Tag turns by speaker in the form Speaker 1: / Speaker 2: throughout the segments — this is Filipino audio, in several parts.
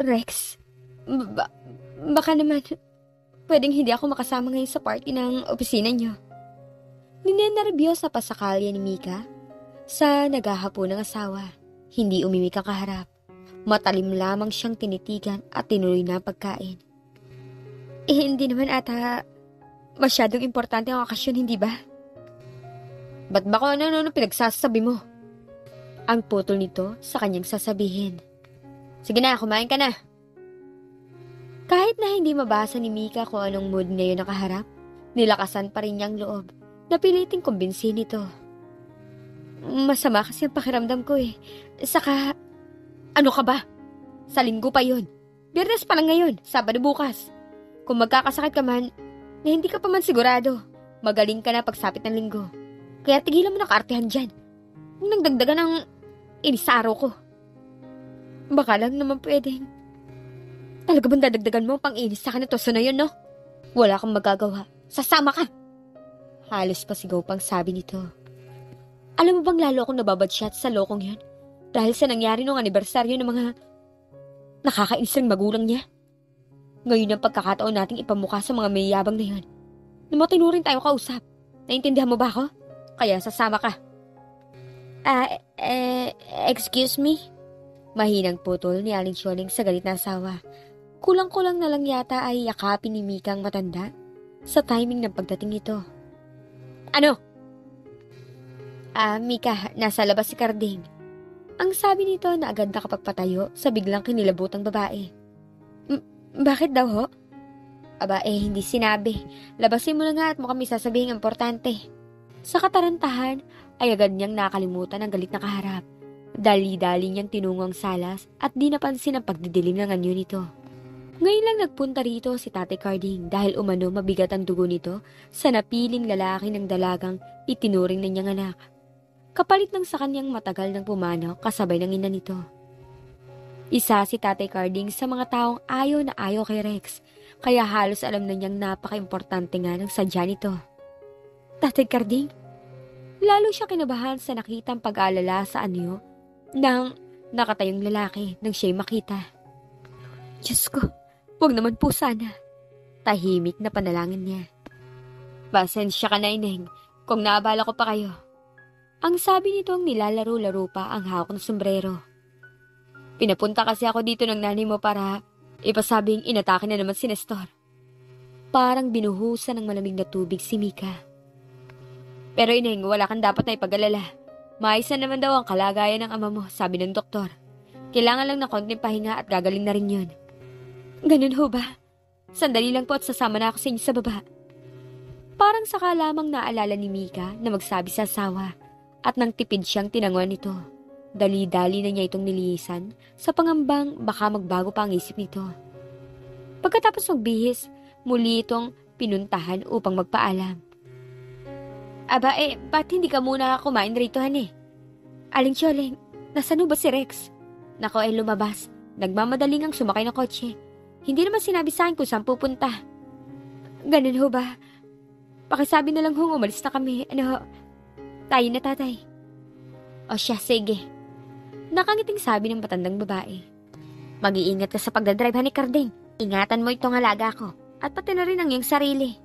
Speaker 1: Rex, ba- baka naman pwedeng hindi ako makasama ngayon sa party ng opisina niyo. Ninenerbyos sa pasakalya ni Mika sa naghahapo ng asawa. Hindi umimik ang kaharap. Matalim lamang siyang tinitigan at tinuloy na ang pagkain. Hindi naman ata masyadong importante ang okasyon, hindi ba? Ba't ba kung ano pinagsasabi mo? Ang putol nito sa kanyang sasabihin. Sige na, kumain ka na. Kahit na hindi mabasa ni Mika kung anong mood ngayon nakaharap, nilakasan pa rin niyang loob. Napiliting kumbinsin ito. Masama kasi ang pakiramdam ko eh. Saka, ano ka ba? Sa linggo pa yun. Biyernes pa lang ngayon, Sabado bukas. Kung magkakasakit ka man, na hindi ka pa man sigurado, magaling ka na pagsapit ng linggo. Kaya tigilan mo ng kaartehan dyan. Huwag nang dagdagan ng inisaro ko. Baka lang naman pwedeng. Talaga bang dadagdagan mo pang inis sa kanito na yun, no? Wala kang magagawa. Sasama ka! Halos pasigaw pang sabi nito. Alam mo bang lalo akong nababadshot sa lokong yun? Dahil sa nangyari nung anibersaryo ng mga nakakainis ng magulang niya. Ngayon ang pagkakataon nating ipamukha sa mga mayayabang na yun. Na matinurin tayo kausap. Naintindihan mo ba ako? Kaya sasama ka. Excuse me? Mahinang putol ni Aling Sioling sa galit na asawa. Kulang-kulang na lang yata ay yakapin ni Mika ang matanda sa timing ng pagdating nito. Ano? Mika, nasa labas si Carding. Ang sabi nito na agad nakapagpatayo sa biglang kinilabutang babae. Bakit daw ho? Hindi sinabi. Labasin mo na nga at mukhang may sasabihing importante. Sa katarantahan ay agad niyang nakalimutan ang galit na kaharap. Dali-dali niyang tinungo ang salas at di napansin ang pagdidilim ng anyo nito. Ngayon lang nagpunta rito si Tate Carding dahil umano mabigat ang dugo nito sa napiling lalaki ng dalagang itinuring na niyang anak. Kapalit ng sa kanyang matagal ng pumanaw kasabay ng ina nito. Isa si Tate Carding sa mga taong ayaw na ayaw kay Rex, kaya halos alam na niyang napaka-importante nga ng sadya nito. Tate Carding? Lalo siya kinabahan sa nakitang pag-aalala sa anyo ng nakatayong lalaki nang siya'y makita. Diyos ko, huwag naman po sana. Tahimik na panalangin niya. Pasensya ka na, Ineng, kung naabala ko pa kayo. Ang sabi nitong nilalaro-laro pa ang hawak ng sombrero. Pinapunta kasi ako dito ng nanay mo para ipasabing inatake na naman si Nestor. Parang binuhusan ng malamig na tubig si Mika. Pero Ineng, wala kang dapat na ipag-alala. Maayos na naman daw ang kalagayan ng ama mo, sabi ng doktor. Kailangan lang ng konting pahinga at gagaling na rin yun. Ganun ho ba? Sandali lang po at sasama na ako sa inyo sa baba. Parang saka lamang naalala ni Mika na magsabi sa asawa at nang tipid siyang tinanguan nito. Dali-dali na niya itong nilisan sa pangambang baka magbago pa ang isip nito. Pagkatapos magbihis, muli itong pinuntahan upang magpaalam. Ba't hindi ka muna kumain rito, hane? Aling Tiyoleng, nasaan ba si Rex? Nako lumabas. Nagmamadaling ang sumakay ng kotse. Hindi naman sinabi sa akin kung saan pupunta. Ganun ho ba? Pakisabi na lang umalis na kami. Tayo na tatay. O siya, sige. Nakangiting sabi ng matandang babae. Mag-iingat ka sa pagdadrive, ni Carding. Ingatan mo itong alaga ko. At pati na rin ang iyong sarili.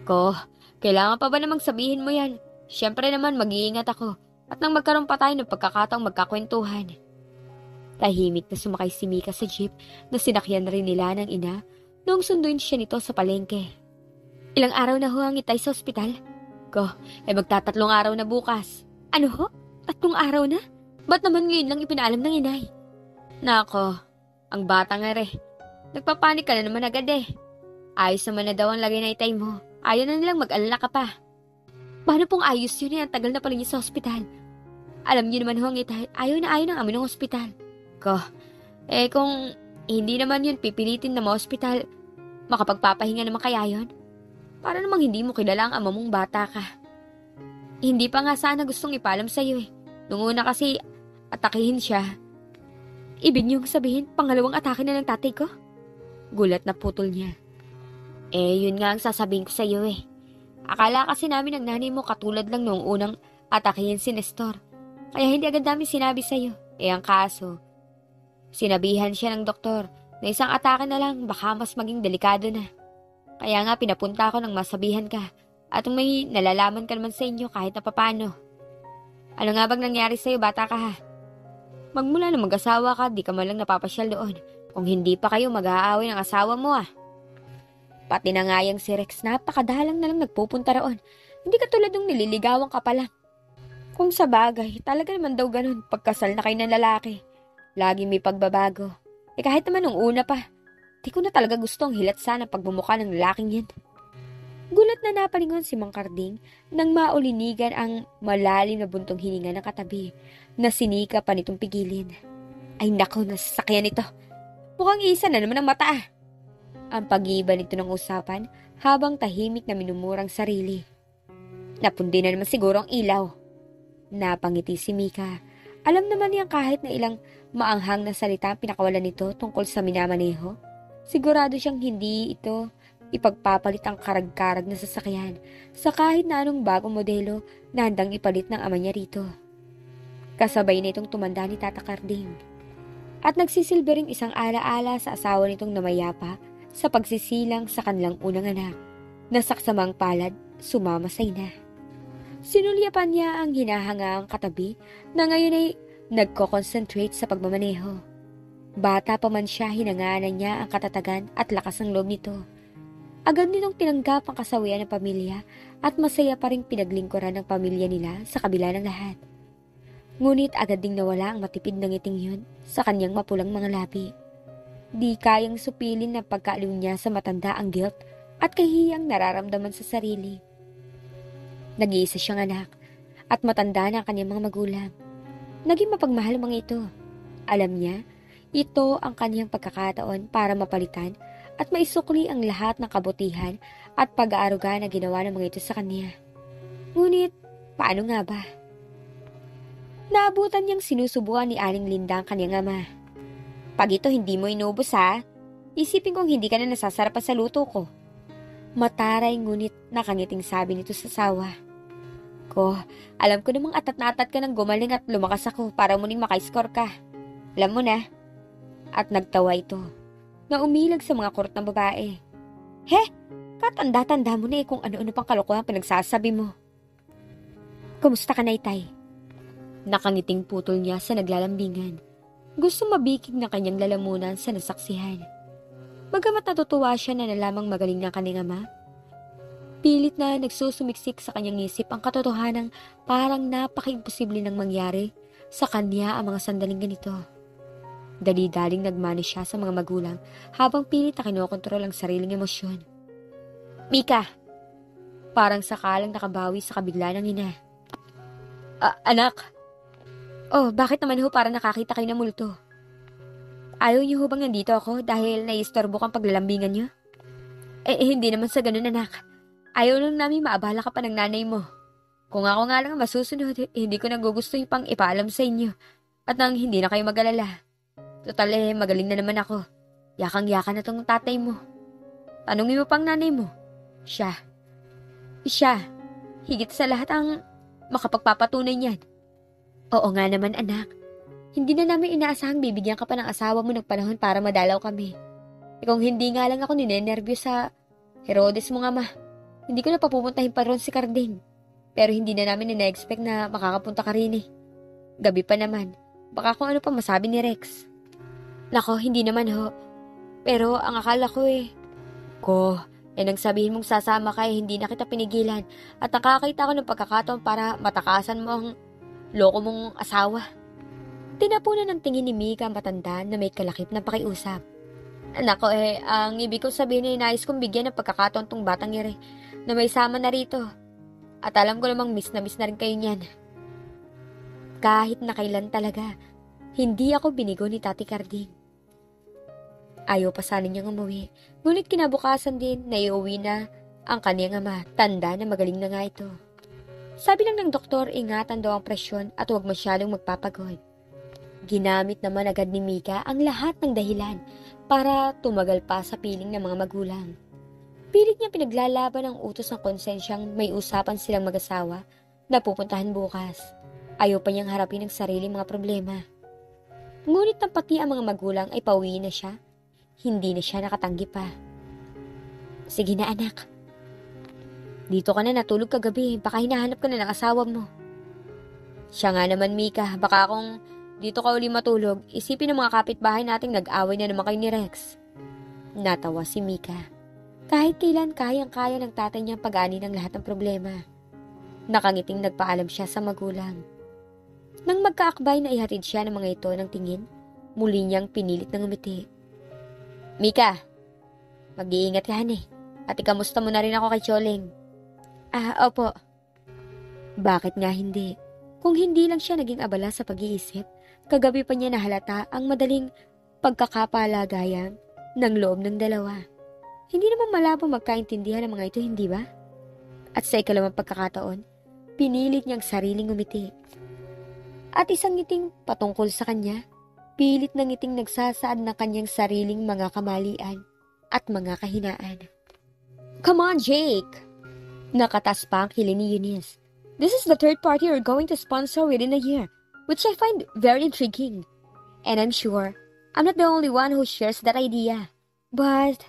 Speaker 1: Ko, kailangan pa ba namang sabihin mo yan? Siyempre naman mag-iingat ako. At nang magkaroon pa tayo ng pagkakataong magkakwentuhan. Tahimik na sumakay si Mika sa jeep na sinakyan rin nila ng ina noong sunduin siya nito sa palengke. Ilang araw na ho ang itay sa ospital? Ko, magtatatlong araw na bukas. Ano ho? 3 araw na? Ba't naman ngayon lang ipinaalam ng inay? Nako, ang bata nga re. Nagpapanik ka na naman agad eh. Ayos naman na daw ang lagay na itay mo. Ayaw na nilang mag-alala ka pa. Paano pong ayos yun eh? Ang tagal na pala niya sa ospital. Alam niyo naman ho ang itay, ayaw na ayaw ng amin ng ospital. Ko, kung hindi naman yun pipilitin na ma-ospital, makapagpapahinga naman kaya yun? Para namang hindi mo kilala ang ama mong bata ka. Hindi pa nga sana gustong ipalam sa'yo eh. Nung una kasi, atakihin siya. Ibig niyong sabihin, pangalawang atake na ng tatay ko? Gulat na putol niya. Yun nga ang sasabihin ko sa'yo eh. Akala kasi namin ng nanay mo katulad lang noong unang atakihin si Nestor. Kaya hindi agad namin sinabi sa'yo. Ang kaso, Sinabihan siya ng doktor na isang atake na lang baka mas maging delikado na. Kaya nga pinapunta ako nang masabihan ka at may nalalaman ka naman sa inyo kahit na papano. Ano nga bang nangyari sa'yo, bata ka ha? Magmula na mag-asawa ka, di ka man lang napapasyal doon. Kung hindi pa kayo mag-aaway ng asawa mo ah. Pati na nga yang si Rex, napakadalang na lang nagpupunta roon. Hindi ka tulad ng nililigawan ka pala. Kung sa bagay, talaga naman daw ganun pagkasal na kayo ng lalaki. Lagi may pagbabago. Kahit naman nung una pa, di ko na talaga gusto ang hilat sana pagbumuka ng lalaking yan. Gulat na napalingon si Mang Karding nang maulinigan ang malalim na buntong hininga ng katabi na sinika pa nitong pigilin. Ay nako, nasasakyan ito. Mukhang isa na naman ang mata ah. Ang pag-iiba nito ng usapan habang tahimik na minumurang sarili. Napundi na naman siguro ang ilaw. Napangiti si Mika. Alam naman niyang kahit na ilang maanghang na salita ang pinakawalan nito tungkol sa minamaneho. Sigurado siyang hindi ito ipagpapalit ang karag-karag na sasakyan sa kahit na anong bagong modelo na handang ipalit ng ama niya rito. Kasabay na itong tumanda ni Tata Karding. At nagsisilbi ring isang alaala sa asawa nitong namayapa sa pagsisilang sa kanilang unang anak na saksamang palad sumama sa ina. Sinulyapan niya ang hinahangaang katabi na ngayon ay nagko-concentrate sa pagmamaneho. Bata pa man siya, hinanganan niya ang katatagan at lakas ng loob nito. Agad nitong tinanggap ang kasawian ng pamilya at masaya pa rin pinaglingkuran ng pamilya nila sa kabila ng lahat. Ngunit agad ding nawala ang matipid na ngiting yun sa kanyang mapulang mga labi. Di kayang supilin na pagkaaliw niya sa matanda ang guilt at kahiyang nararamdaman sa sarili. Nag-iisa siyang anak at matanda na ang kanyang mga magulang. Naging mapagmahal ang mga ito. Alam niya, ito ang kanyang pagkakataon para mapalitan at maisukli ang lahat ng kabutihan at pag-aaruga na ginawa ng mga ito sa kanya. Ngunit, paano nga ba? Naabutan niyang sinusubuan ni Aling Linda ang kanyang ama. Pag ito hindi mo inubos ha, isipin kong hindi ka na nasasarapan sa luto ko. Mataray ngunit nakangiting sabi nito sa sawa. Ko, alam ko namang atat na atat ka ng gumaling at lumakas ako para muling maka-score ka. Alam mo na. At nagtawa ito na umilag sa mga kurot ng babae. He, katanda-tanda mo na kung ano-ano pang kalokohan pinagsasabi mo. Kumusta ka na, Itay? Nakangiting putol niya sa naglalambingan. Gusto mabikig ng kanyang lalamunan sa nasaksihan. Bagamat natutuwa siya na nalamang magaling ng kanyang ama, pilit na nagsusumiksik sa kanyang isip ang katotohanang parang napaka-imposible nang mangyari sa kanya ang mga sandaling ganito. Dali-daling nagmano siya sa mga magulang habang pilit na kinokontrol ang sariling emosyon. Mika! Parang sakalang nakabawi sa kabigla ng ina. Anak! Oh, bakit naman ho para nakakita kayo ng multo? Ayaw niyo ho bang nandito ako dahil naiistorbo kang paglalambingan niyo? Hindi naman sa ganun, anak. Ayaw lang namin maabala ka pa ng nanay mo. Kung ako nga lang masusunod, hindi ko nagugusto yung pang ipaalam sa inyo at nang hindi na kayo mag-alala. Total magaling na naman ako. Yakang-yaka na tong tatay mo. Tanungin mo pang nanay mo. Siya. Higit sa lahat ang makapagpapatunay niyan. Oo nga naman, anak. Hindi na namin inaasahang bibigyan ka pa ng asawa mo ng panahon para madalaw kami. Kung hindi nga lang ako ninenervyos sa Herodes mo nga ma, hindi ko na papupuntahin pa ron si Karding. Pero hindi na namin ina-expect na makakapunta ka rin eh. Gabi pa naman. Baka kung ano pa masabi ni Rex. Nako, hindi naman ho. Pero ang akala ko nang sabihin mong sasama ka hindi na kita pinigilan at nakakita ko ng pagkakataon para matakasan mo ang loko mong asawa. Tinapunan ng tingin ni Mika ang matanda na may kalakip na pakiusap. Nako ang ibig kong sabihin ay nais kong bigyan ng pagkakataon tong batang ire na may sama na rito. At alam ko namang miss na rin kayo niyan. Kahit na kailan talaga, hindi ako binigo ni Tati Karding. Ayaw pa sana niyang umuwi, ngunit kinabukasan din na iuwi na ang kaniyang ama, tanda na magaling na nga ito. Sabi lang ng doktor, ingatan daw ang presyon at huwag masyadong magpapagod. Ginamit naman agad ni Mika ang lahat ng dahilan para tumagal pa sa piling ng mga magulang. Pilit niya pinaglalaban ang utos ng konsensyang may usapan silang mag-asawa na pupuntahan bukas. Ayaw pa niyang harapin ang sariling mga problema. Ngunit nang pati ang mga magulang ay pauwi na siya, hindi na siya nakatanggi pa. Sige na anak. Dito ka na natulog kagabi, baka hinahanap ka na ng asawa mo. Siya nga naman Mika, baka kung dito ka uli matulog, isipin ng mga kapitbahay nating nag-away na naman kayo ni Rex. Natawa si Mika. Kahit kailan kayang-kaya ng tatay niyang pag-ani ng lahat ng problema. Nakangiting nagpaalam siya sa magulang. Nang magkaakbay na ihatid siya ng mga ito ng tingin, muli niyang pinilit ng umiti. Mika, mag-iingat ka eh. At ikamusta mo na rin ako kay Choling. Opo. Bakit nga hindi? Kung hindi lang siya naging abala sa pag-iisip, kagabi pa niya nahalata ang madaling pagkakapalagayan ng loob ng dalawa. Hindi naman malabo magkaintindihan ng mga ito, hindi ba? At sa ikalawang pagkakataon, pinilit niyang sariling umiti. At isang ngiting patungkol sa kanya, pilit na ngiting nagsasaad ng kanyang sariling mga kamalian at mga kahinaan. Come on, Jake! Nakatas pa ang kilin ni Eunice. This is the third party you're going to sponsor within a year, which I find very intriguing. And I'm sure I'm not the only one who shares that idea. But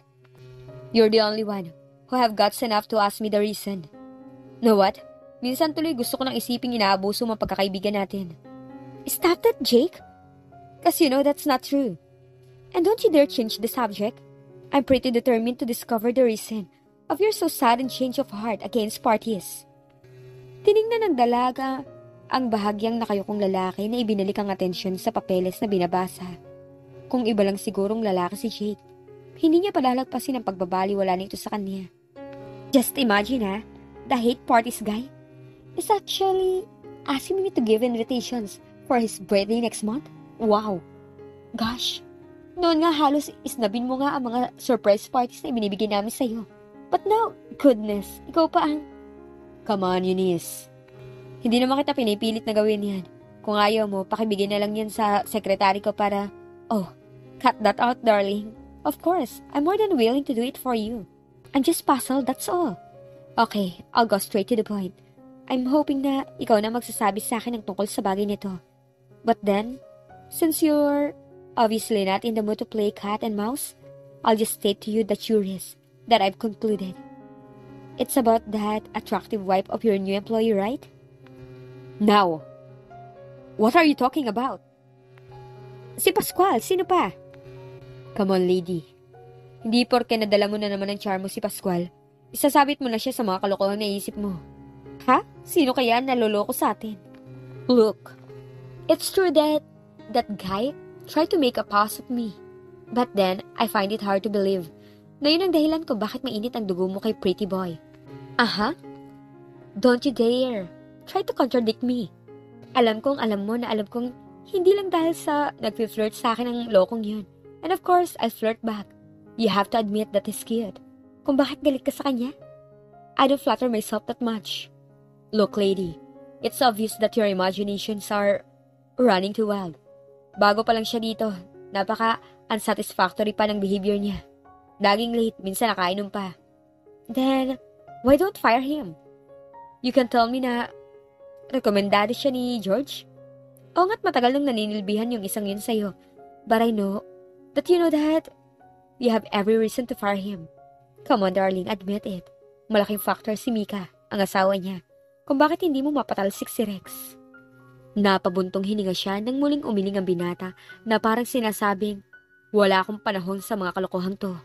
Speaker 1: you're the only one who have guts enough to ask me the reason. Know what? Minsan tuloy gusto ko nang isiping inaabuso ang pagkakaibigan natin. Stop that, Jake! Because you know that's not true. And don't you dare change the subject. I'm pretty determined to discover the reason of your so sudden change of heart against parties. Tiningnan ng dalaga ang bahagyang nakayukong lalaki na ibinalik ang atensyon sa papeles na binabasa. Kung iba lang sigurong lalaki si Jake, hindi niya palalagpasin ang pagbabaliwala nito sa kanya. Just imagine the hate parties guy is actually asking me to give invitations for his birthday next month? Wow! Gosh! Noon nga halos isnabin mo nga ang mga surprise parties na ibinibigay namin sa'yo. But now, goodness, ikaw pa ang... Come on, Eunice. Hindi naman kita pinipilit na gawin yan. Kung ayaw mo, pakibigay na lang yan sa sekretary ko para... Oh, cut that out, darling. Of course, I'm more than willing to do it for you. I'm just puzzled, that's all. Okay, I'll go straight to the point. I'm hoping na ikaw na magsasabi sa akin ng tungkol sa bagay nito. But then, since you're obviously not in the mood to play cat and mouse, I'll just state to you the truth that I've concluded. It's about that attractive wife of your new employee, right? Now, what are you talking about? Si Pascual, sino pa? Come on, lady. Hindi porke nadala mo na naman ng charmo si Pascual, isasabit mo na siya sa mga kalokohan na isip mo. Ha? Sino kaya naloloko sa atin? Look, it's true that guy tried to make a pass at me. But then, I find it hard to believe na yun ang dahilan ko bakit mainit ang dugo mo kay Pretty Boy. Aha? Don't you dare try to contradict me. Alam kong hindi lang dahil sa nag-flirt sa akin ang lokong yun. And of course, I flirt back. You have to admit that he's cute. Kung bakit galit ka sa kanya? I don't flatter myself that much. Look, lady, it's obvious that your imaginations are running too wild. Bago pa lang siya dito, napaka-unsatisfactory pa ng behavior niya. Laging late, minsan nakainom pa. Then, why don't fire him? You can tell me na rekomendado siya ni George? Oo nga't matagal nang naninilbihan yung isang yun sa'yo. But I know that you know that you have every reason to fire him. Come on, darling, admit it. Malaking factor si Mika, ang asawa niya, kung bakit hindi mo mapatalsik si Rex. Napabuntong hininga siya nang muling umiling ang binata na parang sinasabing, wala akong panahon sa mga kalokohan to.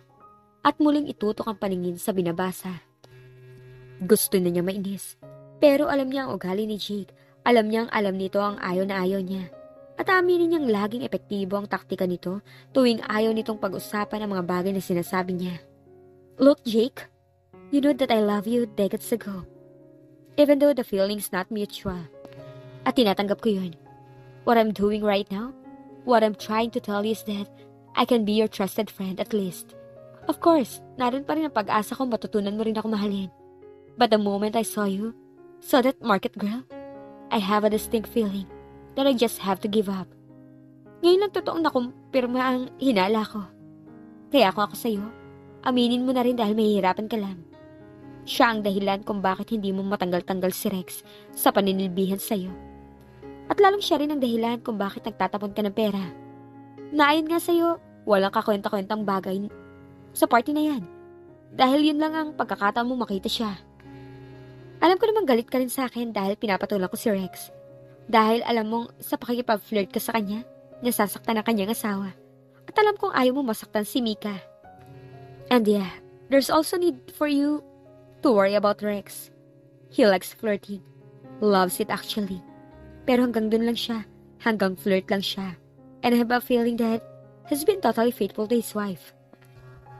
Speaker 1: At muling itutok ang paningin sa binabasa. Gusto na niya mainis. Pero alam niya ang ugali ni Jake. Alam niyang alam nito ang ayaw na ayaw niya. At aminin niyang laging epektibo ang taktika nito tuwing ayaw nitong pag-usapan ang mga bagay na sinasabi niya. Look, Jake, you know that I love you decades ago. Even though the feeling's not mutual. At tinatanggap ko yun. What I'm doing right now, what I'm trying to tell you is that I can be your trusted friend at least. Of course, naroon pa rin ang pag-asa kong matutunan mo rin ako mahalin. But the moment I saw you, saw that market girl, I have a distinct feeling that I just have to give up. Ngayon lang totoong nakumpirma ang hinala ko. Kaya kung ako sa'yo, aminin mo na rin dahil mahihirapan ka lang. Siya ang dahilan kung bakit hindi mo matanggal-tanggal si Rex sa paninilbihan sa'yo. At lalong siya rin ang dahilan kung bakit nagtatapon ka ng pera Naayon nga sa'yo, walang kakwenta-kwentang bagay sa party na yan. Dahil yun lang ang pagkakataon mo makita siya. Alam ko namang galit ka rin sa akin dahil pinapatulan ko si Rex. Dahil alam mong sa pakikipag-flirt ka sa kanya, nasasaktan ang kanyang asawa. At alam kong ayaw mo masaktan si Mika. And yeah, there's also need for you to worry about Rex. He likes flirting. Loves it actually. Pero hanggang dun lang siya. Hanggang flirt lang siya. And I have a feeling that he's been totally faithful to his wife.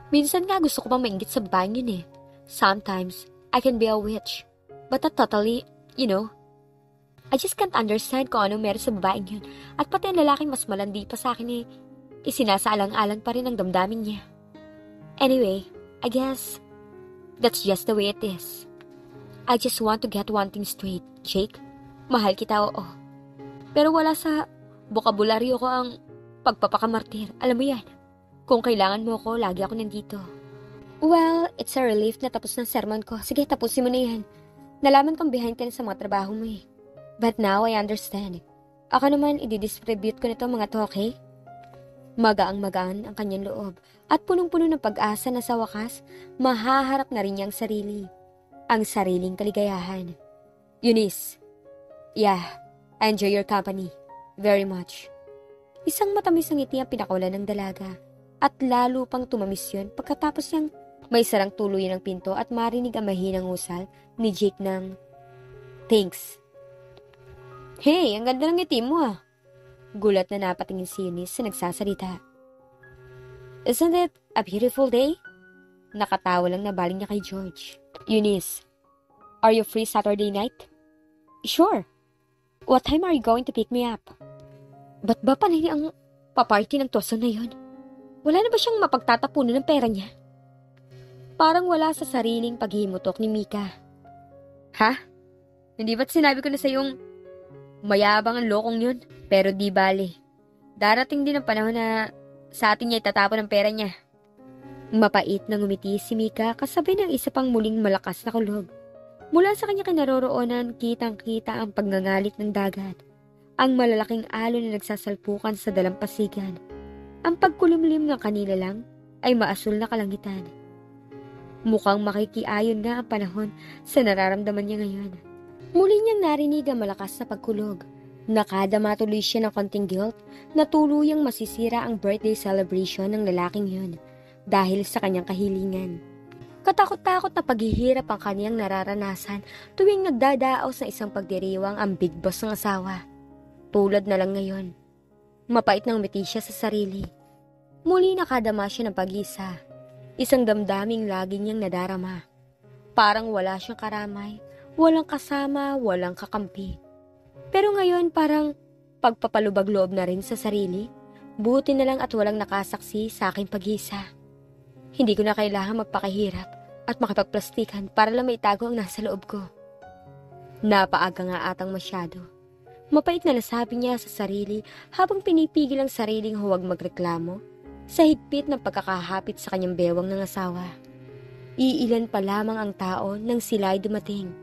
Speaker 1: Minsan nga gusto ko pang mainggit sa babaeng yun eh. Sometimes, I can be a witch. But not totally, you know. I just can't understand kung anong meron sa babaeng yun. At pati ang lalaking mas malandi pa sa akin eh, isinasaalang-alang pa rin ang damdamin niya. Anyway, I guess, that's just the way it is. I just want to get one thing straight, Jake. Mahal kita, oo. Pero wala sa bokabularyo ko ang pagpapakamartir. Alam mo yan. Kung kailangan mo ko, lagi ako nandito. Well, it's a relief na tapos ng sermon ko. Sige, tapusin mo na yan. Nalaman kong behind ka na sa mga trabaho mo eh. But now, I understand. Ako naman, i-distribute ko nito mga to, okay? Magaang-magaan ang kanyang loob at punong-puno ng pag-asa na sa wakas, mahaharap na rin niyang sarili. Ang sariling kaligayahan. Eunice. Yeah, I enjoy your company. Very much. Isang matamis na ngiti ang pinakawalan ng dalaga. At lalo pang tumamis yun pagkatapos niyang may sarang tuluyan ng pinto at marinig ang mahinang usal ni Jake ng, "Thanks." "Hey, ang ganda ng ngiti mo ah." Gulat na napatingin si Eunice sa nagsasalita. "Isn't it a beautiful day?" Nakatawa lang na baling niya kay George. "Eunice, are you free Saturday night?" "Sure. What time are you going to pick me up?" Ba't ba panay ang paparty ng toso na yun? Wala na ba siyang mapagtatapunan ng pera niya? Parang wala sa sariling paghimutok ni Mika. "Ha? Hindi ba't sinabi ko na sa yung mayabang ang lokong yun?" Pero di bali. Darating din ang panahon na sa atin niya itatapon ang pera niya. Mapait na ngumiti si Mika kasabay ng isa pang muling malakas na kulog. Mula sa kanya kinaroroonan, kitang-kita ang pagngangalit ng dagat. Ang malalaking alon na nagsasalpukan sa dalampasigan. Ang pagkulimlim ng kanila lang ay maasul na kalangitan. Mukhang makikiayon nga ang panahon sa nararamdaman niya ngayon. Muli niyang narinig ang malakas na pagkulog. Nakadama tuloy siya ng konting guilt na tuluyang masisira ang birthday celebration ng lalaking yun dahil sa kanyang kahilingan. Katakot-takot na paghihirap ang kaniyang nararanasan tuwing nagdadaos ng isang pagdiriwang ang big boss ng asawa. Tulad na lang ngayon. Mapait ng umiti siya sa sarili. Muli nakadama siya ng pag-isa. Isang damdaming lagi niyang nadarama. Parang wala siyang karamay, walang kasama, walang kakampi. Pero ngayon parang pagpapalubag-loob na rin sa sarili. Buti na lang at walang nakasaksi sa aking pag-isa. Hindi ko na kailangan magpakahirap at makipagplastikan para lang maitago ang nasa loob ko. Napaaga nga atang masyado. Mapait na nasabi niya sa sarili habang pinipigil ang sariling huwag magreklamo sa higpit ng pagkakahapit sa kanyang bewang ng asawa. Iilan pa lamang ang tao nang sila'y dumating.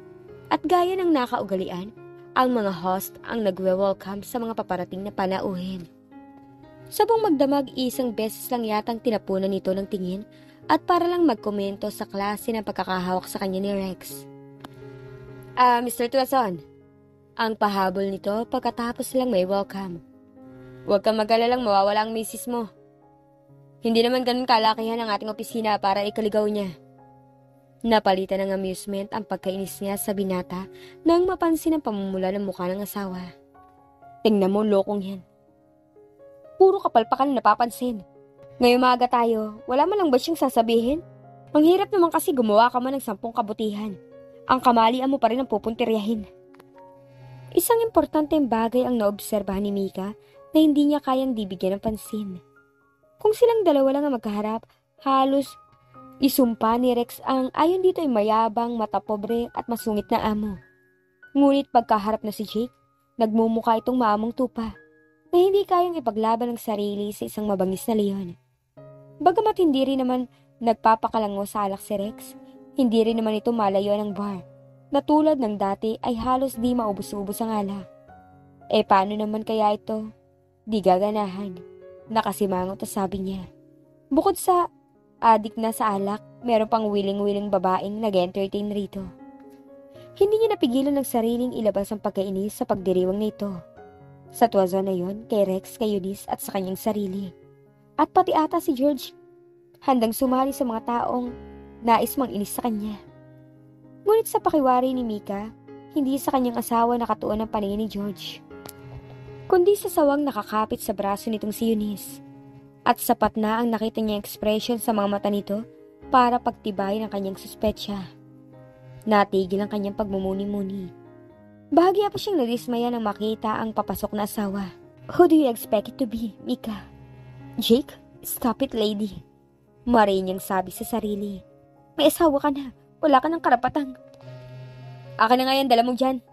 Speaker 1: At gaya ng nakaugalian, ang mga host ang nagwe-welcome sa mga paparating na panauhin. Sabong magdamag, isang beses lang yatang tinapunan nito ng tingin at para lang magkomento sa klase ng pagkakahawak sa kanya ni Rex. Mr. Tuason." Ang pahabol nito pagkatapos lang may welcome. "Huwag kang mag-alalang mawawala ang misis mo. Hindi naman ganun kalakihan ang ating opisina para ikaligaw niya." Napalitan ng amusement ang pagkainis niya sa binata nang mapansin ang pamumula ng mukha ng asawa. "Tingnan mo, lokong yan. Puro kapalpakan na napapansin. Ngayong maaga tayo, wala man lang ba siyang sasabihin? Ang hirap naman kasi gumawa ka man ng 10 kabutihan. Ang kamalian mo pa rin ang pupuntiryahin." Isang importanteng bagay ang naobserbahan ni Mika na hindi niya kayang dibigyan ng pansin. Kung silang dalawa lang ang magkaharap, halos isumpa ni Rex ang ayon dito ay mayabang, matapobre at masungit na amo. Ngunit pagkaharap na si Jake, nagmumukha itong maamong tupa na hindi kayang ipaglaban ng sarili sa isang mabangis na leon. Bagamat hindi rin naman nagpapakalango sa alak si Rex, hindi rin naman ito malayo ng bar, na tulad ng dati ay halos di maubos-ubos ang alak. Paano naman kaya ito? Di gaganahan. Nakasimangot at sabi niya. Bukod sa adik na sa alak, meron pang wiling-wiling babaeng nag-entertain rito. Hindi niya napigilan ng sariling ilabas ang pagkainis sa pagdiriwang na ito. Sa tuwazon na yon, kay Rex, kay Eunice at sa kanyang sarili. At pati ata si George, handang sumali sa mga taong nais mang inis sa kanya. Ngunit sa pakiwari ni Mika, hindi sa kanyang asawa nakatuon ang paningin ni George, kundi sa sawang nakakapit sa braso nitong si Eunice. At sapat na ang nakita niyang ekspresyon sa mga mata nito para pagtibay ng kanyang suspetsya. Natigil ang kanyang pagmumuni-muni. Bahagya pa siyang nadismaya nang makita ang papasok na asawa. Who do you expect it to be, Mika? Jake? Stop it, lady. Maray niyang sabi sa sarili. May asawa ka na. Wala ka ng karapatang. Akin na nga yan, dala mo dyan.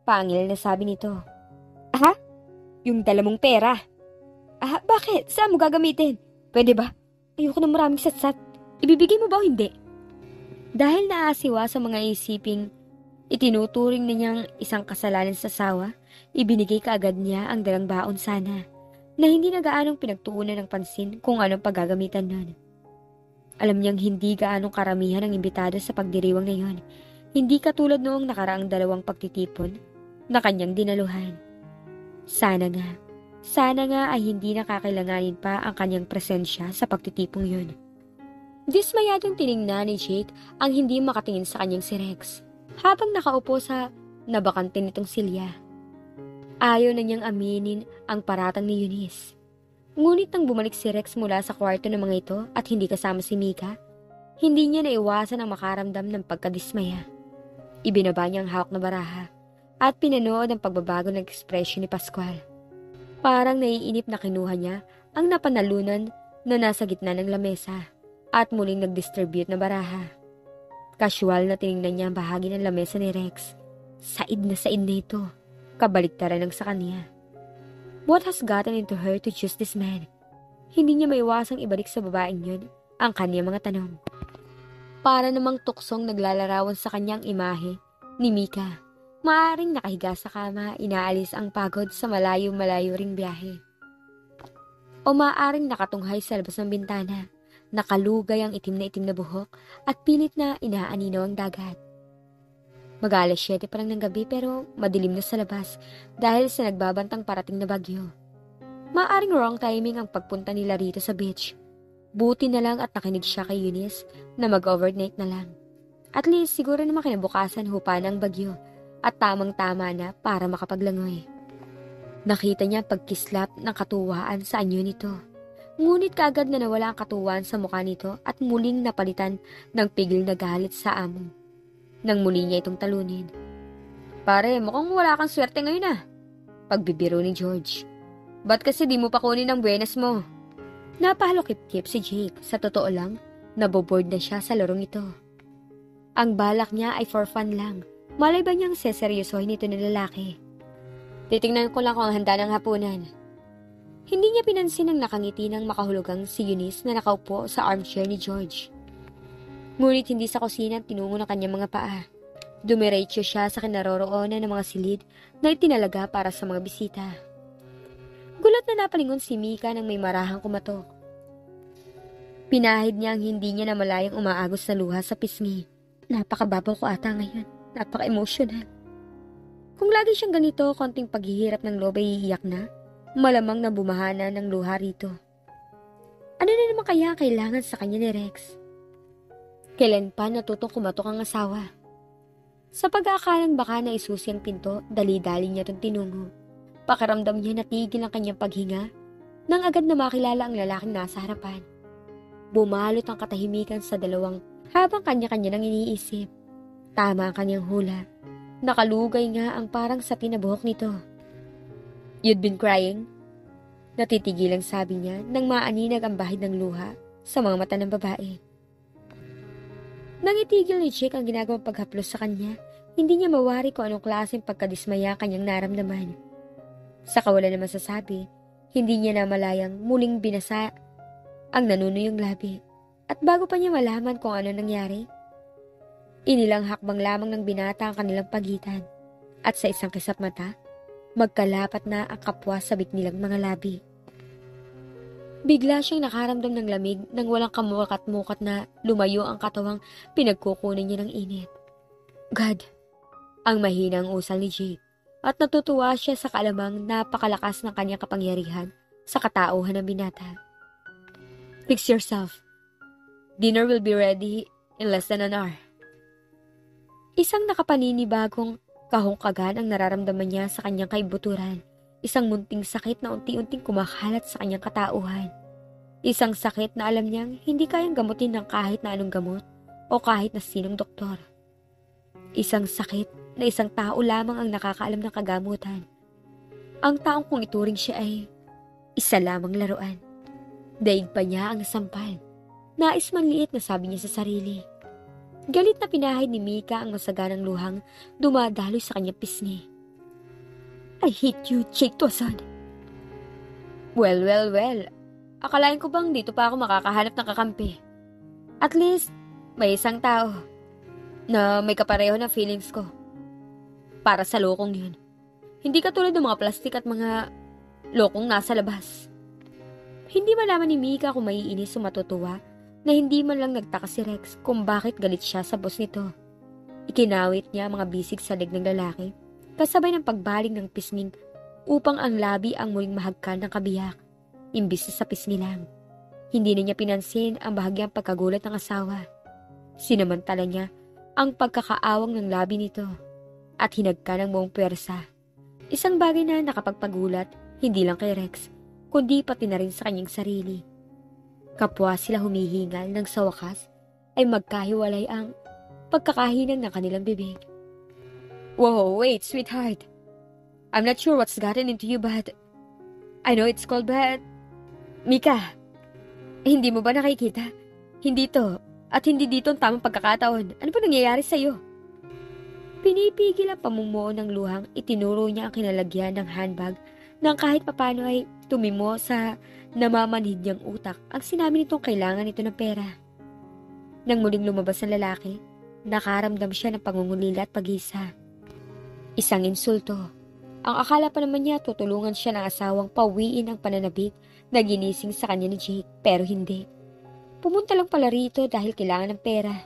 Speaker 1: Pangil na sabi nito. Aha? Yung dala mong pera. Ah, bakit? Saan mo gagamitin? Pwede ba? Ayoko na maraming satsat. Ibibigay mo ba o hindi? Dahil naasiwa sa mga isiping itinuturing na niyang isang kasalanan sa asawa, ibinigay kaagad niya ang dalang baon sana, na hindi na gaanong pinagtuunan ng pansin kung anong paggagamitan nun. Alam niyang hindi gaanong karamihan ang imbitado sa pagdiriwang na yon, hindi katulad noong nakaraang 2 pagtitipon na kanyang dinaluhan. Sana nga ay hindi nakakailanganin pa ang kanyang presensya sa pagtitipong yun. Dismayadong tiningnan ni Jake ang hindi makatingin sa kanyang si Rex, habang nakaupo sa nabakante nitong silya. Ayaw na niyang aminin ang paratang ni Eunice. Ngunit nang bumalik si Rex mula sa kwarto ng mga ito at hindi kasama si Mika, hindi niya naiwasan ang makaramdam ng pagkadismaya. Ibinaba niya ang hawak na baraha at pinanood ang pagbabago ng ekspresyon ni Pascual. Parang naiinip na kinuha niya ang napanalunan na nasa gitna ng lamesa at muling nag-distribute na baraha. Casual na tinignan niya ang bahagi ng lamesa ni Rex. Said na ito. Kabaliktaran ng sa kanya. What has gotten into her to choose this man? Hindi niya maiwasang ibalik sa babaeng yun ang kanyang mga tanong. Para namang tuksong naglalarawan sa kanyang imahe ni Mika. Maaring nakahiga sa kama, inaalis ang pagod sa malayo-malayo ring biyahe. O maaring nakatunghay sa labas ng bintana, nakalugay ang itim na buhok at pilit na inaaninaw ang dagat. Mag-alas 7 pa lang ng gabi pero madilim na sa labas dahil sa nagbabantang parating na bagyo. Maaring wrong timing ang pagpunta nila rito sa beach. Buti na lang at nakinig siya kay Eunice na mag-overnight na lang. At least siguro naman kinabukasan hupa ng bagyo at tamang-tama na para makapaglangoy. Nakita niya pagkislap ng katuwaan sa anyo nito. Ngunit kaagad na nawala ang katuwaan sa mukha nito at muling napalitan ng pigil na galit sa amo. Nang muli niya itong talunin. Pare, mukhang wala kang swerte ngayon ah. Pagbibiro ni George. Ba't kasi di mo pa kunin ang buenas mo? Napahalokip-kip si Jake. Sa totoo lang, naboboard na siya sa larong ito. Ang balak niya ay for fun lang. Malay ba niyang seseryosohin ito ng lalaki? Titingnan ko lang kung handa ng hapunan. Hindi niya pinansin ang nakangiti ng makahulugang si Eunice na nakaupo sa armchair ni George. Ngunit hindi sa kusina tinungo ng kanyang mga paa. Dumiretso siya sa kinaroroonan ng mga silid na itinalaga para sa mga bisita. Gulat na napalingon si Mika nang may marahang kumatok. Pinahid niya ang hindi niya namalayang umaagos na luha sa pisngi. Napakababaw ko ata ngayon. Napaka-emotional. Kung lagi siyang ganito, konting paghihirap ng loob ay iiyak na, malamang na bumahana ng luha rito. Ano na naman kaya ang kailangan sa kanya ni Rex? Kailan pa natutong kumatok ang asawa? Sa pag-aakalang baka na isusi ang pinto, dali-dali niya itong tinungo. Pakiramdam niya natigil ang kanyang paghinga nang agad na makilala ang lalaking nasa harapan. Bumalot ang katahimikan sa dalawang habang kanya-kanya nang iniisip. Tama ang kanyang hula. Nakalugay nga ang parang sapi na buhok nito. You'd been crying? Natitigil ang sabi niya nang maaninag ang bahid ng luha sa mga mata ng babae. Nang itigil ni Chick ang ginagawang paghaplos sa kanya, hindi niya mawari kung anong klaseng pagkadismaya kanyang naramdaman. Sa kawalan na masasabi, hindi niya namalayang muling binasa ang nanunuyong labi. At bago pa niya malaman kung ano nangyari, inilang hakbang lamang ng binata ang kanilang pagitan. At sa isang kisap mata, magkalapat na ang kapwa sabik nilang mga labi. Bigla siyang nakaramdam ng lamig nang walang kamukat-mukat na lumayo ang katawang pinagkukunan niya ng init. God, ang mahinang usal ni Jake, at natutuwa siya sa kaalamang napakalakas ng kanyang kapangyarihan sa katauhan ng binata. Fix yourself. Dinner will be ready in less than an hour. Isang nakapaninibagong kahungkagan ang nararamdaman niya sa kanyang kaibuturan. Isang munting sakit na unti-unting kumakalat sa kanyang katauhan. Isang sakit na alam niyang hindi kayang gamutin ng kahit na anong gamot o kahit na sinong doktor. Isang sakit na isang tao lamang ang nakakaalam ng kagamutan. Ang taong kung ituring siya ay isa lamang laruan. Daig pa niya ang nasampal. Nais manliit na sabi niya sa sarili. Galit na pinahid ni Mika ang masaganang luhang dumadaloy sa kanyang pisngi. I hate you, Jake Tuason. Well. Akalain ko bang dito pa ako makakahanap ng kakampi? At least, may isang tao na may kapareho na feelings ko. Para sa lokong yun. Hindi katulad ng mga plastik at mga lokong nasa labas. Hindi malaman ni Mika kung maiinis o matutuwa na hindi man lang nagtaka si Rex kung bakit galit siya sa boss nito. Ikinawit niya ang mga bisig sa leg ng lalaki, kasabay ng pagbaling ng pisnging upang ang labi ang muling mahagkan ng kabiyak, imbis sa pisngi lang. Hindi na niya pinansin ang bahagyang pagkagulat ng asawa. Sinamantala niya ang pagkakaawang ng labi nito at hinagka ng buong pwersa. Isang bagay na nakapagpagulat hindi lang kay Rex, kundi pati na rin sa kanyang sarili. Kapwa sila humihingal nang sa wakas ay magkahiwalay ang pagkakahinang ng kanilang bibig. Whoa, wait, sweetheart. I'm not sure what's gotten into you, but I know it's cold, but Mika, hindi mo ba nakikita? Hindi to, at hindi dito ang tamang pagkakataon. Ano ba nangyayari sa'yo? Pinipigil ang pamumuo ng luhang, itinuro niya ang kinalagyan ng handbag nang kahit papano ay tumimo sa namamanhid niyang utak ang sinabi nitong kailangan nito ng pera. Nang muling lumabas ang lalaki, nakaramdam siya ng pangungulila at pag-isa. Isang insulto. Ang akala pa naman niya tutulungan siya ng asawang pawiin ang pananabik na ginising sa kanya ni Jake, pero hindi. Pumunta lang pala rito dahil kailangan ng pera.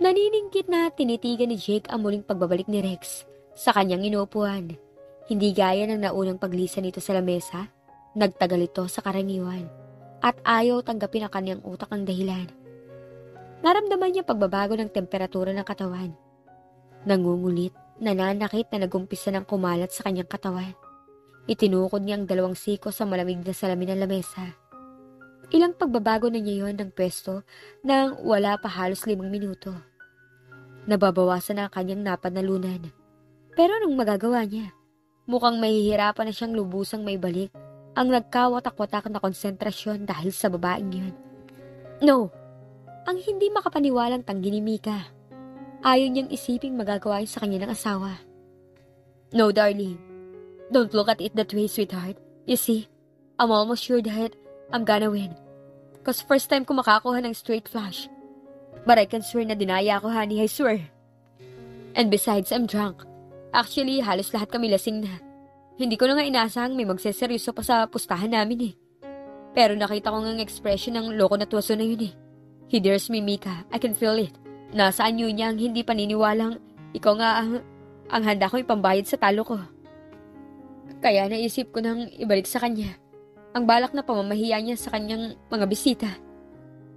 Speaker 1: Naniningkit na tinitigan ni Jake ang muling pagbabalik ni Rex sa kanyang inuupuan. Hindi gaya ng naunang paglisa nito sa lamesa, nagtagal ito sa karaniwan at ayaw tanggapin ang kanyang utak ang dahilan. Naramdaman niya pagbabago ng temperatura ng katawan. Nangungulit, nananakit na nagumpisa ng kumalat sa kanyang katawan. Itinukod niya ang dalawang siko sa malamig na salamin ng lamesa. Ilang pagbabago na niya yon ng pwesto nang wala pa halos 5 minuto. Nababawasan na ang kanyang napanalunan. Pero anong magagawa niya? Mukhang mahihirapan na siyang lubusang maibalik ang nagkawatak-watak na konsentrasyon dahil sa babaeng yun. No! Ang hindi makapaniwalang tanggi ni Mika. Ayaw niyang isiping magagawa yun sa kanya ng asawa. No, darling. Don't look at it that way, sweetheart. You see, I'm almost sure that I'm gonna win. Cause first time ko makakuha ng straight flush. But I can swear na dinaya ako, honey, I swear. And besides, I'm drunk. Actually, halos lahat kami lasing na. Hindi ko na nga inasahang may magseseryoso pa sa pustahan namin eh. Pero nakita ko ngang expression ng loko na tuwaso na yun eh. He dares me, Mika. I can feel it. Nasa anyo niya ang hindi paniniwalang ikaw nga ang handa ko ipambayad sa talo ko. Kaya naisip ko nang ibalik sa kanya ang balak na pamamahiya niya sa kanyang mga bisita.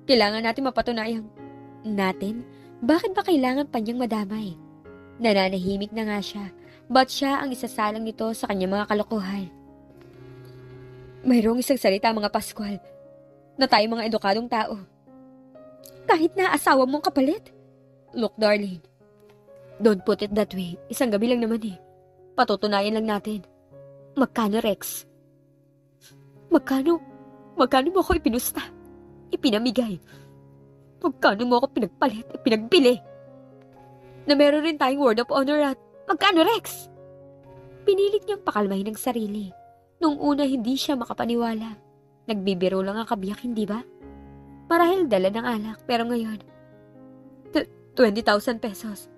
Speaker 1: Kailangan natin mapatunayang natin bakit ba kailangan pa niyang madamay. Nananahimik na nga siya. Ba't siya ang isasalang nito sa kanyang mga kalokohan? Mayroong isang salita, mga Pascual, na tayo mga edukadong tao. Kahit na asawa mong kapalit? Look, darling. Don't put it that way. Isang gabi lang naman eh. Patutunayan lang natin. Magkano, Rex? Magkano mo ako ipinusta? Ipinamigay? Magkano mo ako pinagpalit? Ipinagbili? Na meron rin tayong word of honor at magkano, Rex? Pinilit niyang pakalmahin ang sarili. Nung una hindi siya makapaniwala. Nagbibiro lang ang kabiyak, hindi ba? Marahil dala ng alak, pero ngayon 20,000 pesos.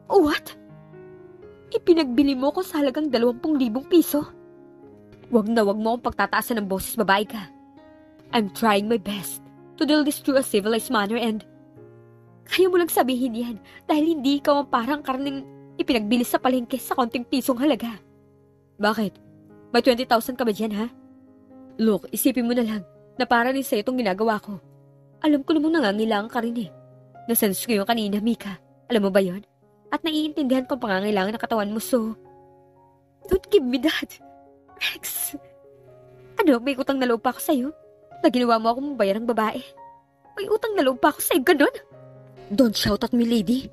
Speaker 1: What? Ipinagbili mo ko sa halagang 20,000 piso? Wag na wag mo akong pagtataasan ng boses, babae ka. I'm trying my best to deal this through a civilized manner and kaya mo lang sabihin yan dahil hindi ikaw ang parang karning ipinagbili sa palengke sa konting pisong halaga. Bakit? May 20,000 ka ba dyan, ha? Look, isipin mo na lang na para rin sa'yo itong ginagawa ko. Alam ko namang nangangailangan ka rin eh. Nasense ko yung kanina, Mika. Alam mo ba yon? At naiintindihan ko ang pangangailangan ng katawan mo, so don't give me that. Rex, ano, may utang na loob pa ako sa'yo? Na ginawa mo akong bayarang babae? May utang na loob pa ako sa'yo, ganun? Don't shout at me, lady.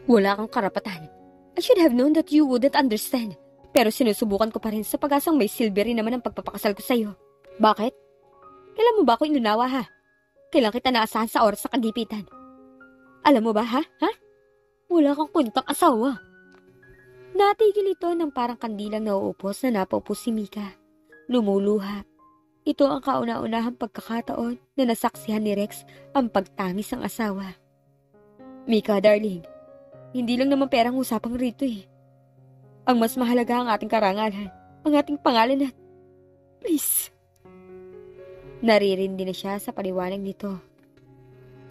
Speaker 1: Wala kang karapatan. I should have known that you wouldn't understand. Pero sinusubukan ko pa rin sa pag-asang may silbi rin naman ang pagpapakasal ko sa'yo. Bakit? Kailan mo ba ako inunawa, ha? Kailan kita naasahan sa oras sa kagipitan? Alam mo ba, ha? Wala kang kwentang asawa. Natigil ito ng parang kandilang nauupos na napaupo si Mika. Lumuluha. Ito ang kauna-unahang pagkakataon na nasaksihan ni Rex ang pagtangis ng asawa. Mika, darling, hindi lang naman perang usapang rito eh. Ang mas mahalaga ang ating karangalan, ang ating pangalan at please. Naririndi na siya sa paliwanag nito.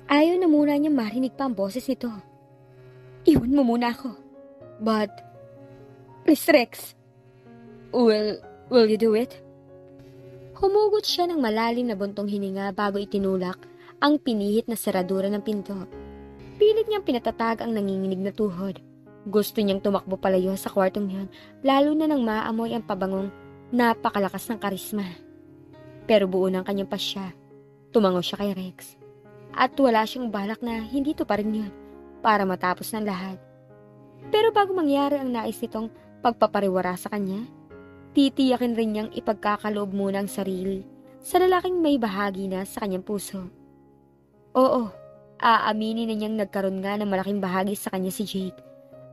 Speaker 1: Ayaw na muna niya marinig pa ang boses nito. Iwan mo muna ako. But, please Rex, will you do it? Humugot siya ng malalim na buntong hininga bago itinulak ang pinihit na seradura ng pinto. Pilit niyang pinatatag ang nanginginig na tuhod. Gusto niyang tumakbo palayo sa kwartong yun, lalo na nang maamoy ang pabangong napakalakas ng karisma. Pero buo ng kanyang pasya. Tumango siya kay Rex. At wala siyang balak na hindi to pa rin yun para matapos ng lahat. Pero bago mangyari ang nais nitong pagpapariwara sa kanya, titiyakin rin niyang ipagkakaloob muna ang sarili sa lalaking may bahagi na sa kanyang puso. Oo, aaminin na niyang nagkaroon nga ng malaking bahagi sa kanya si Jake.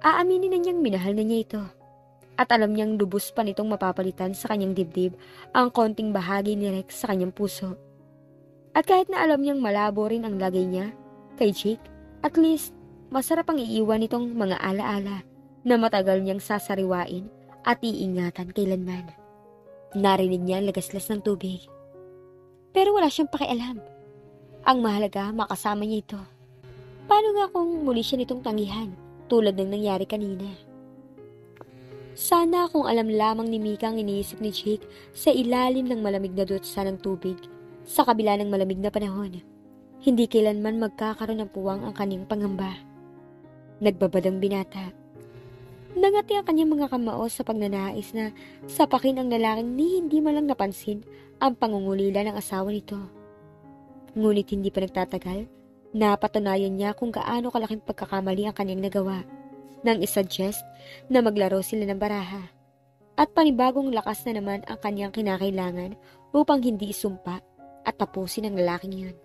Speaker 1: Aaminin na niyang minahal na niya ito. At alam niyang lubos pa nitong mapapalitan sa kanyang dibdib ang konting bahagi ni Rex sa kanyang puso. At kahit na alam niyang malabo rin ang lagay niya kay Jake, at least masarap ang iiwan nitong mga alaala na matagal niyang sasariwain at iingatan kailanman. Narinig niya ang lagaslas ng tubig. Pero wala siyang pakialam. Ang mahalaga, makasama niya ito. Paano nga kung muli siya nitong tangihan, tulad ng nangyari kanina? Sana kung alam lamang ni Mika ang iniisip ni Jake sa ilalim ng malamig na dutsa ng tubig, sa kabila ng malamig na panahon, hindi kailanman magkakaroon ng puwang ang kanyang pangamba. Nagbabadang binata. Nangati ang kanyang mga kamao sa pagnanais na sapakin ang lalaking ni hindi man lang napansin ang pangungulila ng asawa nito. Ngunit hindi pa nagtatagal, napatunayan niya kung gaano kalaking pagkakamali ang kanyang nagawa nang isuggest na maglaro sila ng baraha. At panibagong lakas na naman ang kanyang kinakailangan upang hindi isumpa at tapusin ang lalaking yun.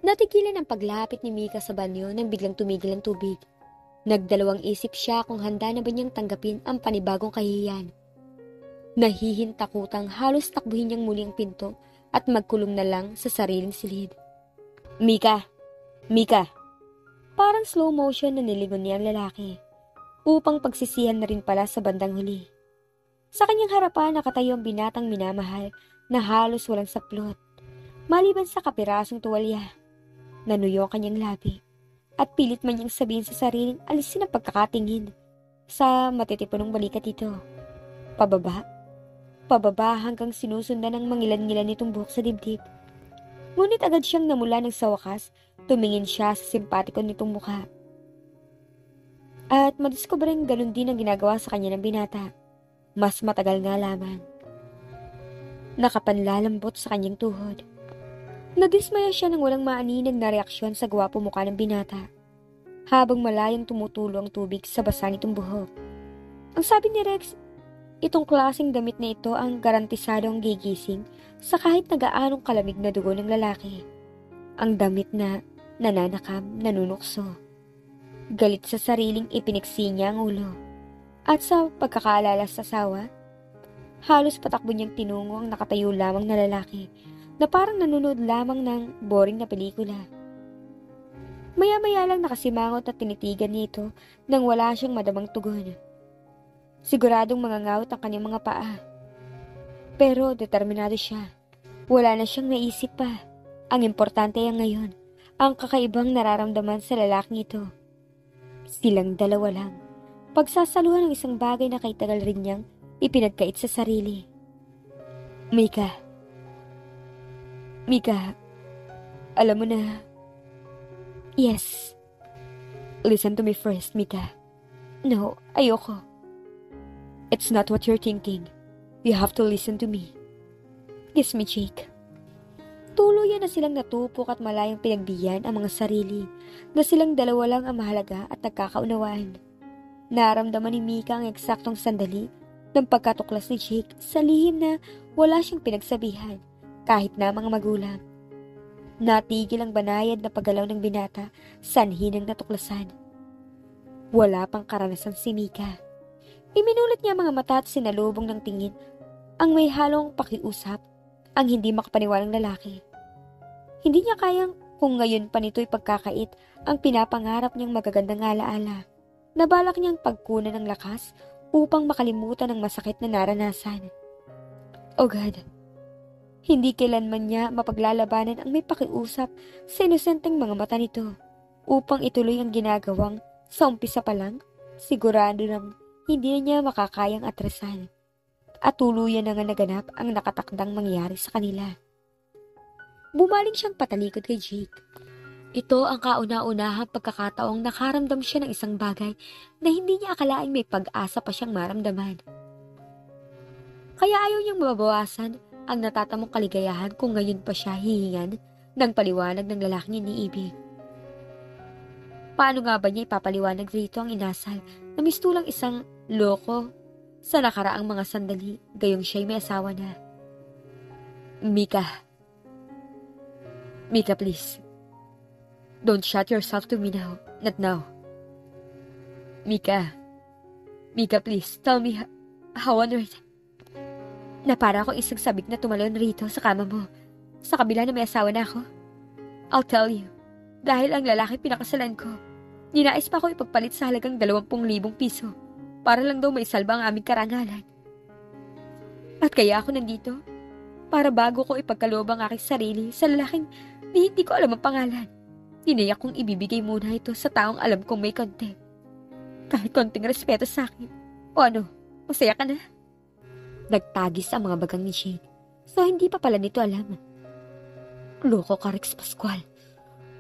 Speaker 1: Natigilan ang paglapit ni Mika sa banyo nang biglang tumigil ang tubig. Nagdalawang isip siya kung handa na ba niyang tanggapin ang panibagong kahihiyan. Nahihintakutang halos takbuhin niyang muli ang pinto at magkulong na lang sa sariling silid. Mika! Mika! Parang slow motion na nilingon niya ang lalaki, upang pagsisihan na rin pala sa bandang huli. Sa kanyang harapan nakatayo ang binatang minamahal na halos walang saplot, maliban sa kapirasong tuwalya. Nanuyo ang kanyang labi. At pilit man niyang sabihin sa sariling alisin ang pagkakatingin sa matitipunong balikat ito. Pababa, pababa hanggang sinusundan ng mangilan-ngilan nitong buhok sa dibdib. Ngunit agad siyang namula nang sa wakas, tumingin siya sa simpatiko nitong mukha. At madiskubreng ganun din ang ginagawa sa kanya ng binata. Mas matagal nga lamang. Nakapanlalambot sa kanyang tuhod. Nadismaya siya nang walang maaninag na reaksyon sa gwapo mukha ng binata, habang malayang tumutulo ang tubig sa basa nitong buhok. Ang sabi ni Rex, itong klaseng damit na ito ang garantisadong gigising sa kahit na gaanong kalamig na dugo ng lalaki. Ang damit na nananakam, nanunukso. Galit sa sariling ipiniksi niya ang ulo. At sa pagkakaalala sa asawa, halos patakbo niyang tinungo ang nakatayo lamang na lalaki na parang nanonood lamang ng boring na pelikula. Maya-maya lang nakasimangot at tinitigan niya ito nang wala siyang madamang tugon. Siguradong mangangawit ang kanyang mga paa. Pero determinado siya. Wala na siyang naisip pa. Ang importante ay ngayon, ang kakaibang nararamdaman sa lalaking ito. Silang dalawa lang. Pagsasaluhan ng isang bagay na kay tagal rin niyang ipinagkait sa sarili. Mika, alam mo na. Yes. Listen to me first, Mika. No, ayoko. It's not what you're thinking. You have to listen to me. Kiss me, Jake. Tuluyan na silang natupok at malayang pinagbiyan ang mga sarili na silang dalawa lang ang mahalaga at nagkakaunawaan. Naramdaman ni Mika ang eksaktong sandali ng pagkatuklas ni Jake sa lihim na wala siyang pinagsabihan kahit na mga magulang. Natigil ang banayad na paggalaw ng binata sanhi ng natuklasan. Wala pang karanasan si Mika. Iminulit niya mga mata at sinalubong ng tingin ang may halong pakiusap ang hindi makapaniwalang lalaki. Hindi niya kayang kung ngayon pa nito'y pagkakait ang pinapangarap niyang magagandang alaala na balak niyang pagkunan ng lakas upang makalimutan ang masakit na naranasan. Oh God, hindi kailanman niya mapaglalabanan ang may pakiusap sa inosenteng mga mata nito upang ituloy ang ginagawang sa umpisa pa lang, sigurado nang hindi niya makakayang atrasan. At tuluyan na nga naganap ang nakatakdang mangyari sa kanila. Bumaling siyang patalikod kay Jake. Ito ang kauna-unahang pagkakataong nakaramdam siya ng isang bagay na hindi niya akalaing may pag-asa pa siyang maramdaman. Kaya ayaw niyang mababawasan ang natatamong kaligayahan kung ngayon pa siya hihingan ng paliwanag ng lalaking iniibig. Paano nga ba niya ipapaliwanag rito ang inasal na mistulang isang loko sa nakaraang mga sandali gayong siya'y may asawa na? Mika, please. Don't shut yourself to me now. Not now. Mika, please. Tell me how on earth. Na para ako isang sabik na tumalon rito sa kama mo. Sa kabila na may asawa na ako. I'll tell you. Dahil ang lalaki pinakasalan ko, ninais pa ako ipagpalit sa halagang 20,000 piso para lang daw may salba ang aming karangalan. At kaya ako nandito para bago ko ipagkaloob ang aking sarili sa lalaking hindi ko alam ang pangalan. Tinayak kong ibibigay muna ito sa taong alam kong may konti. Kahit konting respeto sa akin. O ano, masaya ka na? Nagtagis ang mga bagang ni Jake. So hindi pa pala nito alam. Loko ka, Rex Pascual.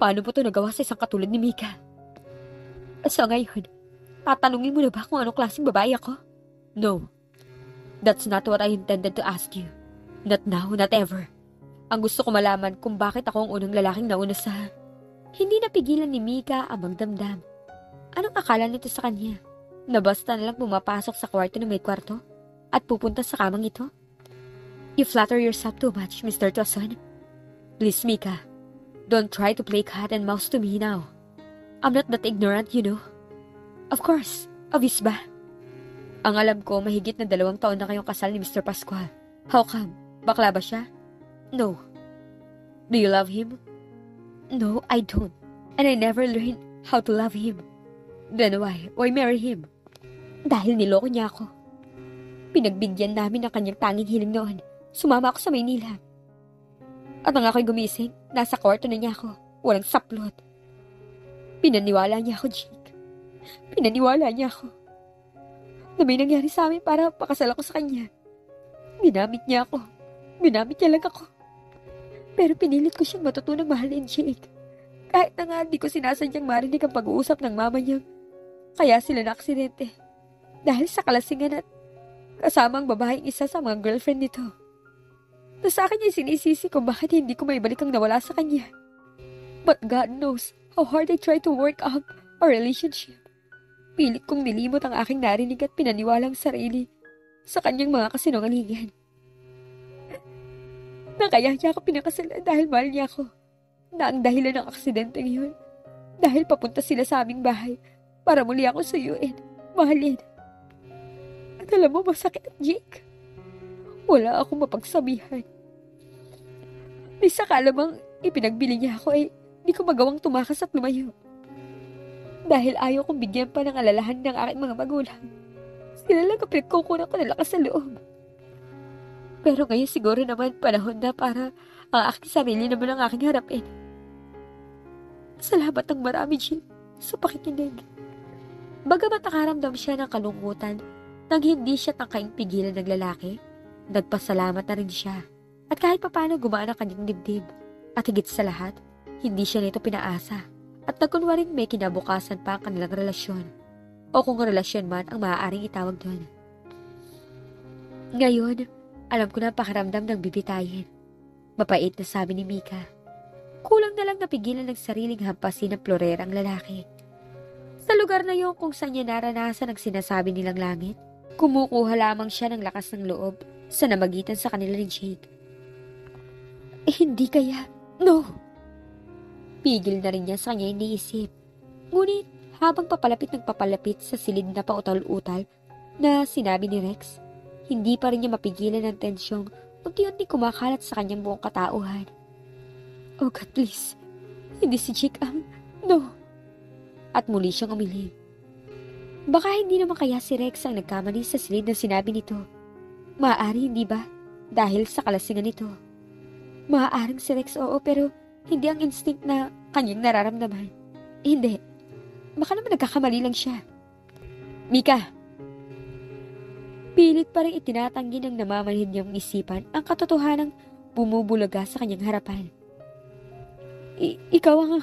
Speaker 1: Paano mo ito nagawa sa isang katulad ni Mika? So ngayon, tatanungin mo na ba kung anong klaseng babae ako? No. That's not what I intended to ask you. Not now, not ever. Ang gusto ko malaman kung bakit ako ang unang lalaking nauna sa... Hindi napigilan ni Mika ang magdamdam. Anong akala nito sa kanya? Na basta nalang pumapasok sa kwarto na may kwarto at pupunta sa kamang ito? You flatter yourself too much, Mr. Tuason. Please, Mika, don't try to play cat and mouse to me now. I'm not that ignorant, you know. Of course, obvious ba? Ang alam ko, mahigit na 2 taon na kayong kasal ni Mr. Pascual. How come? Bakla ba siya? No. Do you love him? No, I don't. And I never learned how to love him. Then why? Why marry him? Dahil niloko niya ako. Pinagbigyan namin ng kanyang tanging hiling noon. Sumama ako sa Maynila. At nang ako'y gumising, nasa kwarto na niya ako. Walang saplot. Pinaniwala niya ako, Jake. Pinaniwala niya ako. Na may nangyari sa amin para pakasal ako sa kanya. Ginamit niya ako. Ginamit niya lang ako. Pero pinilit ko siyang matutunang mahalin, Jake. Kahit na nga di ko sinasadyang marinig ang pag-uusap ng mama niya. Kaya sila na aksidente. Dahil sa kalasingan at kasama ang babaeng isa sa mga girlfriend nito. Na sa akin niya sinisisi kung bakit hindi ko maibalik ang nawala sa kanya. But God knows how hard I try to work up our relationship. Pilit kong nilimot ang aking narinig at pinaniwalang sarili sa kanyang mga kasinungalingan. Na kaya niya ako pinakasalan dahil mahal niya ako. Na ang dahilan ng aksidente ngayon. Dahil papunta sila sa aming bahay para muli ako suyuin, mahalin. At alam mo, masakit, Jake. Wala akong mapagsabihan. Di sakala bang ipinagbili niya ako di ko magawang tumakas at lumayo. Dahil ayaw kong bigyan pa ng alalahan ng aking mga magulang. Sila lang kapilit kukunan ko ng lakas sa loob. Pero ngayon siguro naman panahon na para ang aking sarili naman ang aking harapin. Salamat ng marami, Jake, sa pakikinig. Bagamat nakaramdam siya ng kalungkutan nang hindi siya tangkaing pigilan ng lalaki, nagpasalamat na rin siya. At kahit papano gumaan ang kanyang dibdib. At higit sa lahat, hindi siya nito pinaasa. At nagkunwaring may kinabukasan pa ang kanilang relasyon. O kung relasyon man ang maaaring itawag doon. Ngayon, alam ko na ang pakiramdam ng bibitayin. Mapait na sabi ni Mika. Kulang na lang napigilan ng sariling hampasin ng florera ang lalaki. Sa lugar na yun kung saan niya naranasan ang sinasabi nilang langit, kumukuha lamang siya ng lakas ng loob sa namagitan sa kanila ni Jake. Hindi kaya? No! Pigil na rin niya sa kanya iniisip. Ngunit habang papalapit sa silid na pautal-utal na sinabi ni Rex, hindi pa rin niya mapigilan ang tensyong unti-unti kumakalat sa kanyang buong katauhan. Oh God, please. Hindi si Jake ang... No! At muli siyang umiling. Baka hindi naman kaya si Rex ang nagkamali sa silid ng sinabi nito. Maaari, hindi ba? Dahil sa kalasingan nito. Maaaring si Rex, oo, pero hindi ang instinct na kanyang nararamdaman. Hindi. Baka naman nagkakamali lang siya. Mika! Pilit pa rin itinatanggi ng namamanhid niyang isipan ang katotohanang bumubulaga sa kanyang harapan. Ikaw ang...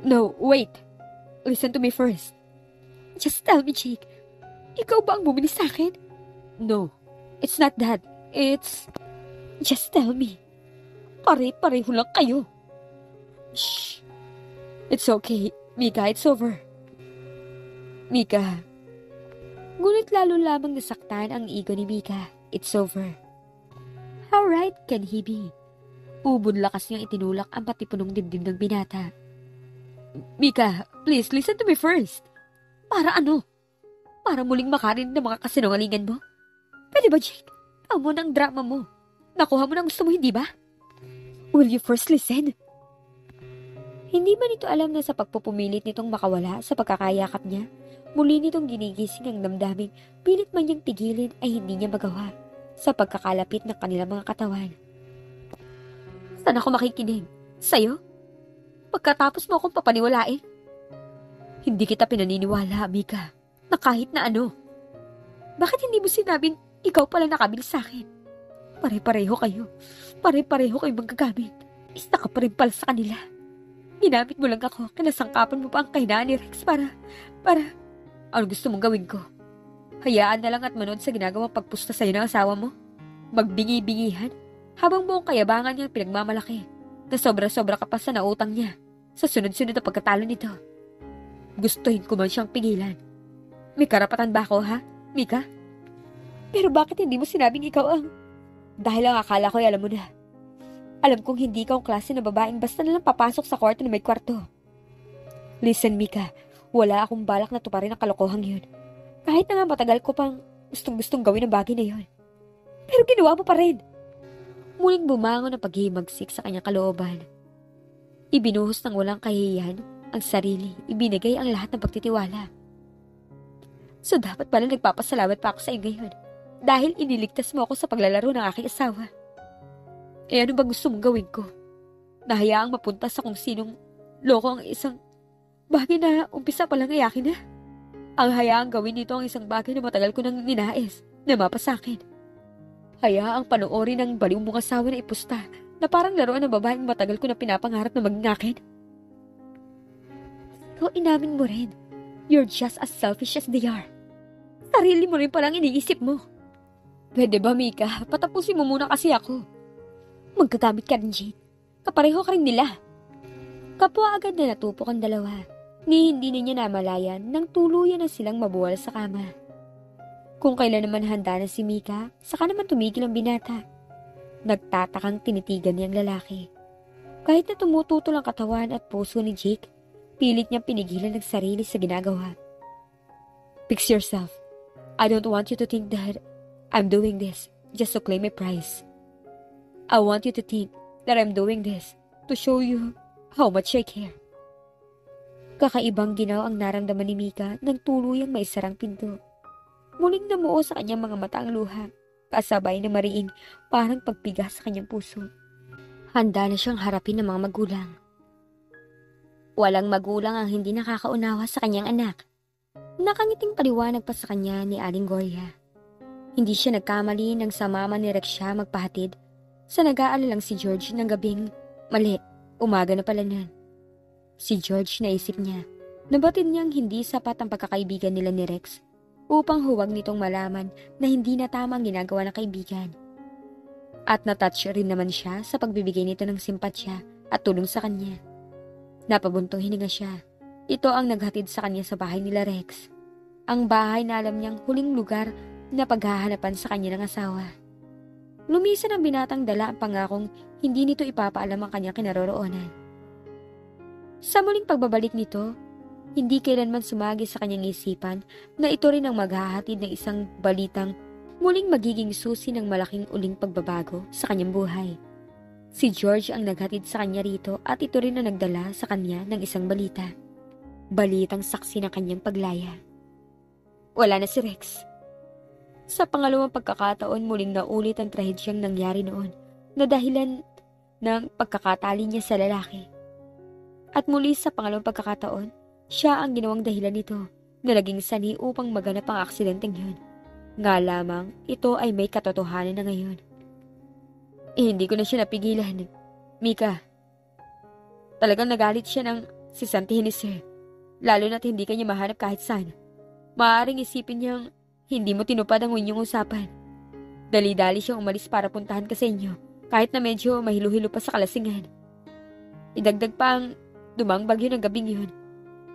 Speaker 1: No, wait. Listen to me first. Just tell me, Jake. Ikaw ba ang bumili sa akin? No, it's not that. It's... Just tell me. Pare-pareho lang kayo. Shh. It's okay, Mika. It's over. Mika. Ngunit lalo lamang nasaktan ang ego ni Mika. It's over. How right can he be? Ubod lakas niyang itinulak ang patipunong dibdib ng binata. Mika, please listen to me first. Para ano? Para muling makarin ng mga kasinungalingan mo? Pwede ba, Jake? Tama mo ng drama mo. Nakuha mo na gusto mo, hindi ba? Will you first listen? Hindi ba nito alam na sa pagpupumilit nitong makawala sa pagkakayakap niya, muli nitong ginigising ang damdaming pilit man niyang pigilin ay hindi niya magawa sa pagkakalapit ng kanilang mga katawan. Saan ako makikinig? Sa'yo? Pagkatapos mo akong papaniwalain? Hindi kita pinaniniwala, Mika, na kahit na ano. Bakit hindi mo sinabing ikaw pala nakabili sa akin? Pare-pareho kayo. Pare-pareho kayo magagamit. Isa ka pa rin pala sa kanila. Ginamit mo lang ako, kinasangkapan mo pa ang kahinaan ni Rex para... Ano gusto mong gawin ko? Hayaan na lang at manood sa ginagawang pagpusta sa'yo ng asawa mo? Magbingi-bingihan? Habang buong kayabangan niyang pinagmamalaki, na sobra-sobra ka pa sa nautang niya, sa sunod-sunod na pagkatalo nito. Gustuhin ko man siyang pigilan. May karapatan ba ako, ha, Mika? Pero bakit hindi mo sinabing ikaw ang... Dahil ang akala ko ay alam mo na. Alam kong hindi ka ang klase na babaeng basta nalang papasok sa kwarto na may kwarto. Listen, Mika, wala akong balak na tuparin ang kalokohang yun. Kahit na nga matagal ko pang gustong-gustong gawin ang bagay na yun. Pero ginawa mo pa rin. Muling bumangon ang paghihimagsik sa kanyang kalooban. Ibinuhos ng walang kahihiyan ang sarili, ibinigay ang lahat ng pagtitiwala. So dapat pala nagpapasalamat pa ako sa iyo ngayon. Dahil iniligtas mo ako sa paglalaro ng aking asawa. Eh ano ba gusto mong gawin ko? Nahayaang mapunta sa kung sinong loko ang isang bagay na umpisa pa lang ay akin na. Ang hayaang gawin nito ang isang bagay na matagal ko nang ninais na mapasakin. Hayaang panoorin ng baliw mong asawa na ipusta na parang laruan ng babaeng matagal ko na pinapangarap na maging akin. So inamin mo rin, you're just as selfish as they are. Sarili mo rin palang iniisip mo. Pwede ba, Mika? Patapusin mo muna kasi ako. Magkagamit ka rin, Jade. Kapareho ka rin nila. Kapwa agad na natupok ang dalawa, ni hindi niya namalayan nang tuluyan na silang mabuwal sa kama. Kung kailan naman handa na si Mika, saka naman tumigil ang binata. Nagtatakang tinitigan niyang lalaki. Kahit na tumututol ang katawan at puso ni Jake, pilit niyang pinigilan ng sarili sa ginagawa. Fix yourself. I don't want you to think that I'm doing this just to claim a prize. I want you to think that I'm doing this to show you how much I care. Kakaibang ginaw ang naramdaman ni Mika nang tuluyang maisarang pinto. Muling namuo sa kanyang mga mata ang luha kasabay na mariing parang pagpiga sa kanyang puso. Handa na siyang harapin ng mga magulang. Walang magulang ang hindi nakakaunawa sa kanyang anak. Nakangiting paliwanag pa sa kanya ni Aling Gloria. Hindi siya nagkamali nang sa mama ni Rex siya magpahatid sa nag-aalalang si George ng gabing mali, umaga na pala nun. Si George naisip niya, nabatid niyang hindi sapat ang pagkakaibigan nila ni Rex upang huwag nitong malaman na hindi na tama ang ginagawa ng kaibigan. At natouch rin naman siya sa pagbibigay nito ng simpatsya at tulong sa kanya. Napabuntong hininga siya. Ito ang naghatid sa kanya sa bahay nila Rex. Ang bahay na alam niyang huling lugar na paghahanapan sa kanya ng asawa. Lumisan ang binatang dala ang pangakong hindi nito ipapaalam ang kanyang kinaroroonan. Sa muling pagbabalik nito, hindi kailanman sumagi sa kanyang isipan na ito rin ang maghahatid ng isang balitang muling magiging susi ng malaking uling pagbabago sa kanyang buhay. Si George ang naghatid sa kanya rito at ito rin ang nagdala sa kanya ng isang balita. Balitang saksi ng kanyang paglaya. Wala na si Rex. Sa pangalawang pagkakataon muling naulit ang trahedyang nangyari noon na dahilan ng pagkakatali niya sa lalaki. At muli sa pangalawang pagkakataon, siya ang ginawang dahilan nito na naging sanhi upang maganap ang aksidenteng yun. Nga lamang, ito ay may katotohanan na ngayon. Hindi ko na siya napigilan. Mika, talagang nagalit siya ng sisantihin ni Sir. Lalo na't hindi kanya mahanap kahit saan. Maaaring isipin niyang hindi mo tinupad ang inyong usapan. Dali-dali siyang umalis para puntahan ka sa inyo, kahit na medyo mahilo-hilo pa sa kalasingan. Idagdag pa ang dumang bagyo ng gabing yun.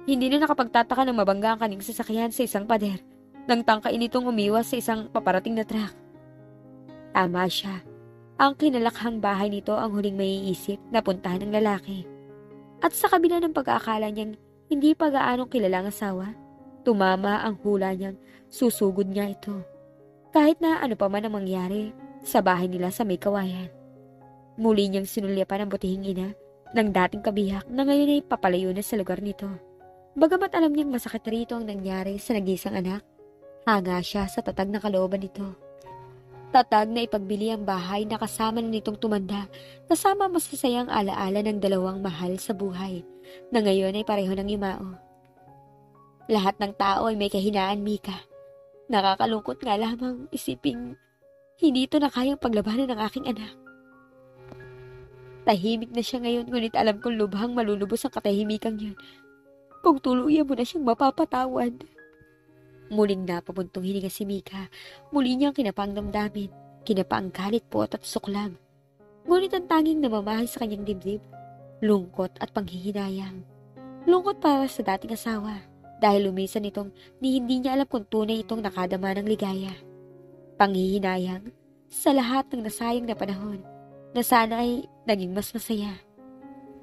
Speaker 1: Hindi na nakapagtataka ng mabangga ang kanyang sasakyan sa isang pader nang tangkain itong umiwas sa isang paparating na truck. Tama siya. Ang kinalakhang bahay nito ang huling maiisip na puntahan ng lalaki. At sa kabila ng pag-aakala niyang hindi pa gaanong kilala ang asawa, tumama ang hula niyang susugod niya ito. Kahit na ano pa man ang mangyari sa bahay nila sa may kawayan. Muli niyang sinulyapan ang butihing ina ng dating kabiyak na ngayon ay papalayo na sa lugar nito. Bagamat alam niyang masakit rito ang nangyari sa nag-iisang anak, hanga siya sa tatag na kalooban nito. Tatag na ipagbili ang bahay na kasama na nitong tumanda, kasama masasayang alaala ng dalawang mahal sa buhay na ngayon ay pareho ng yumao. Lahat ng tao ay may kahinaan, Mika. Nakakalungkot nga lamang isiping hindi ito na kayang paglabanan ng aking anak. Tahimik na siya ngayon, ngunit alam kong lubhang malulubos ang katahimikang yun kung tuluyan mo na siyang mapapatawad. Muling napabuntong hininga si Mika. Muli niyang kinapa ang damdamin, kinapa ang galit, puot at suklam. Ngunit ang tanging namamahay sa kanyang dibdib, lungkot at panghihinayang. Lungkot para sa dating asawa, dahil lumisan itong hindi niya alam kung tunay itong nakadama ng ligaya. Panghihinayang sa lahat ng nasayang na panahon, na sana ay naging mas masaya.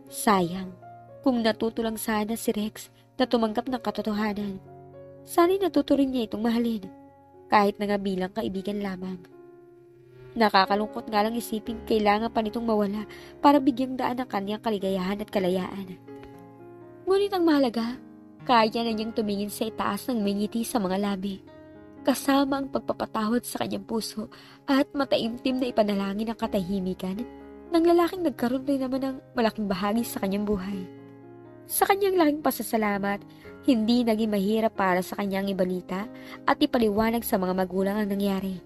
Speaker 1: Sayang, kung natuto lang sana si Rex na tumanggap ng katotohanan. Sana'y natuto rin niya itong mahalin, kahit na nga bilang kaibigan lamang. Nakakalungkot nga lang isipin kailangan pa nitong mawala para bigyang daan ang kanyang kaligayahan at kalayaan. Ngunit ang mahalaga, kaya na niyang tumingin sa itaas ng may ngiti sa mga labi, kasama ang pagpapatawad sa kanyang puso at mataimtim na ipanalangin ang katahimikan ng lalaking nagkaroon rin naman ng malaking bahagi sa kanyang buhay. Sa kanyang laking pasasalamat, hindi naging mahirap para sa kanyang ibalita at ipaliwanag sa mga magulang ang nangyari.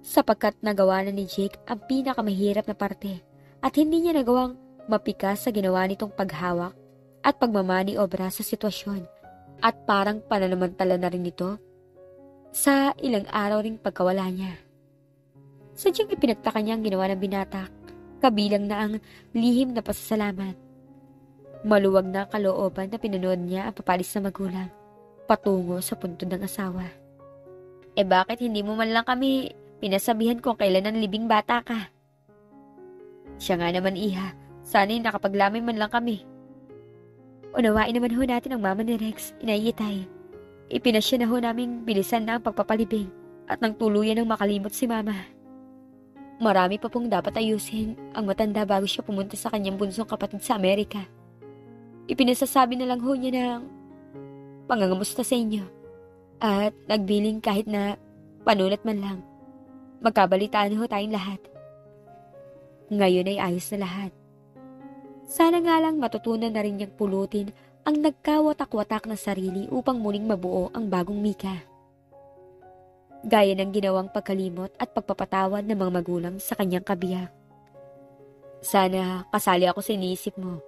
Speaker 1: Sapagkat nagawa na ni Jake ang pinakamahirap na parte at hindi niya nagawang mapikas sa ginawa nitong paghawak at pagmamaniobra sa sitwasyon at parang pananamantala na rin ito sa ilang araw ring pagkawala niya. Sadyang ipinagtaka niya ang ginawa ng binata, kabilang na ang lihim na pasasalamat. Maluwag na kalooban na pinanood niya ang papalis na magulang patungo sa puntod ng asawa. Bakit hindi mo man lang kami pinasabihan kung kailan ang libing bata ka? Siya nga naman, iha. Sana'y nakapaglamay man lang kami. Unawain naman ho natin ang mama ni Rex, Inay Itay. Ipinasya na ho naming bilisan na ang pagpapalibing at nang tuluyan ng makalimot si mama. Marami pa pong dapat ayusin ang matanda bago siya pumunta sa kanyang bunsong kapatid sa Amerika. Ipinasasabi na lang ho niya ng pangangamusta sa inyo at nagbiling kahit na panulat man lang. Magkabalitaan ho tayong lahat. Ngayon ay ayos na lahat. Sana nga lang matutunan na rin niyang pulutin ang nagkawatak-watak na sarili upang muling mabuo ang bagong Mika. Gaya ng ginawang pagkalimot at pagpapatawad ng mga magulang sa kanyang kabiyak. Sana kasali ako sa iniisip mo.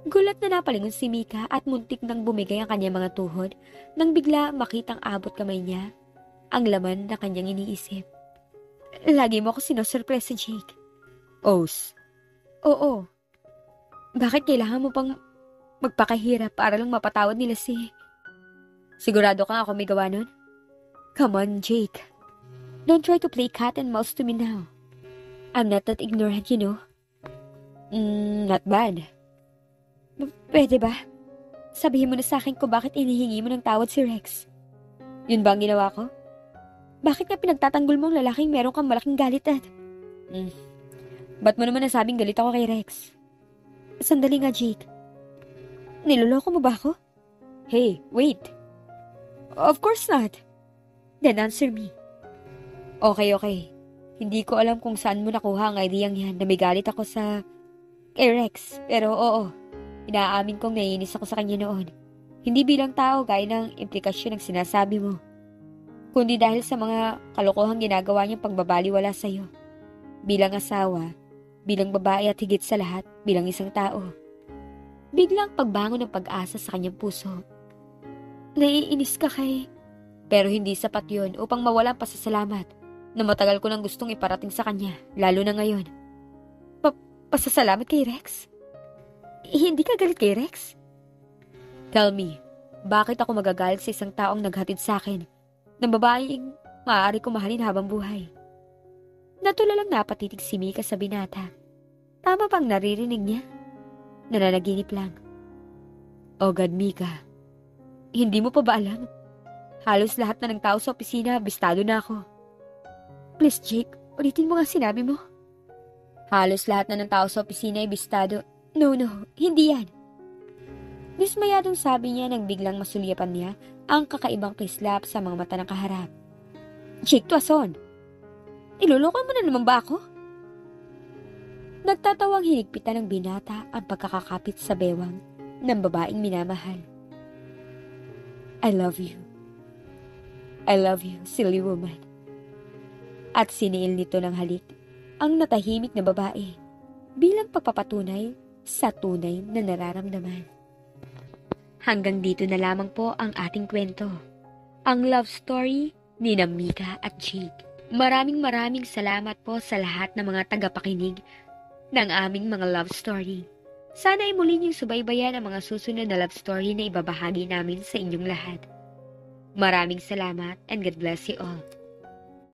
Speaker 1: Gulat na napalingon si Mika at muntik nang bumigay ang kanyang mga tuhod nang bigla makitang abot kamay niya ang laman na kanyang iniisip. Lagi mo ako sinosurpresa, Jake. Os. Oo. Bakit kailangan mo pang magpakahirap para lang mapatawad nila si... Sigurado ka ako may gawa nun? Come on, Jake. Don't try to play cat and mouse to me now. I'm not that ignorant, you know. Not bad. Pwede ba? Sabihin mo na sa akin kung bakit inihingi mo ng tawad si Rex. Yun ba ang ginawa ko? Bakit nga pinagtatanggol mo ang lalaking meron kang malaking galit at... Ba't mo naman nasabing galit ako kay Rex? Sandali nga, Jake. Niloloko mo ba ako? Hey, wait. Of course not. Then answer me. Okay. Hindi ko alam kung saan mo nakuha ang ideyang yan na may galit ako kay Rex. Pero oo, inaamin kong naiinis ako sa kanya noon. Hindi bilang tao gaya ng implikasyon ng sinasabi mo, kundi dahil sa mga kalokohang ginagawa niyang pagbabaliwala sa'yo. Bilang asawa, bilang babae at higit sa lahat, bilang isang tao. Biglang pagbangon ng pag-asa sa kanyang puso. Naiinis ka kay... Pero hindi sapat yun upang mawala ang pasasalamat na matagal ko nang gustong iparating sa kanya, lalo na ngayon. Pasasalamat kay Rex? Hindi ka galit kay Rex? Tell me, bakit ako magagalit sa isang taong naghatid sa akin ng babaeng maaari ko mahalin habang buhay? Natulalang napatitig si Mika sa binata. Tama bang naririnig niya? Nananaginip lang. Oh God, Mika. Hindi mo pa ba alam? Halos lahat na ng tao sa opisina, bistado na ako. Please, Jake, ulitin mo nga sinabi mo. Halos lahat na ng tao sa opisina ay bistado. No, hindi yan. Dismayadong sabi niya nang biglang masulyapan niya ang kakaibang kislap sa mga mata ng kaharap. Jake, tuwason. Iloloko mo na naman ba ako? Nagtatawang hinigpitan ng binata ang pagkakakapit sa bewang ng babaeng minamahal. I love you. I love you, silly woman. At siniil nito ng halik ang natahimik na babae bilang pagpapatunay sa tunay na nararamdaman. Hanggang dito na lamang po ang ating kwento. Ang love story ni Mika at Jake. Maraming salamat po sa lahat ng mga tagapakinig ng aming mga love story. Sana ay muli niyong subaybayan ang mga susunod na love story na ibabahagi namin sa inyong lahat. Maraming salamat and God bless you all.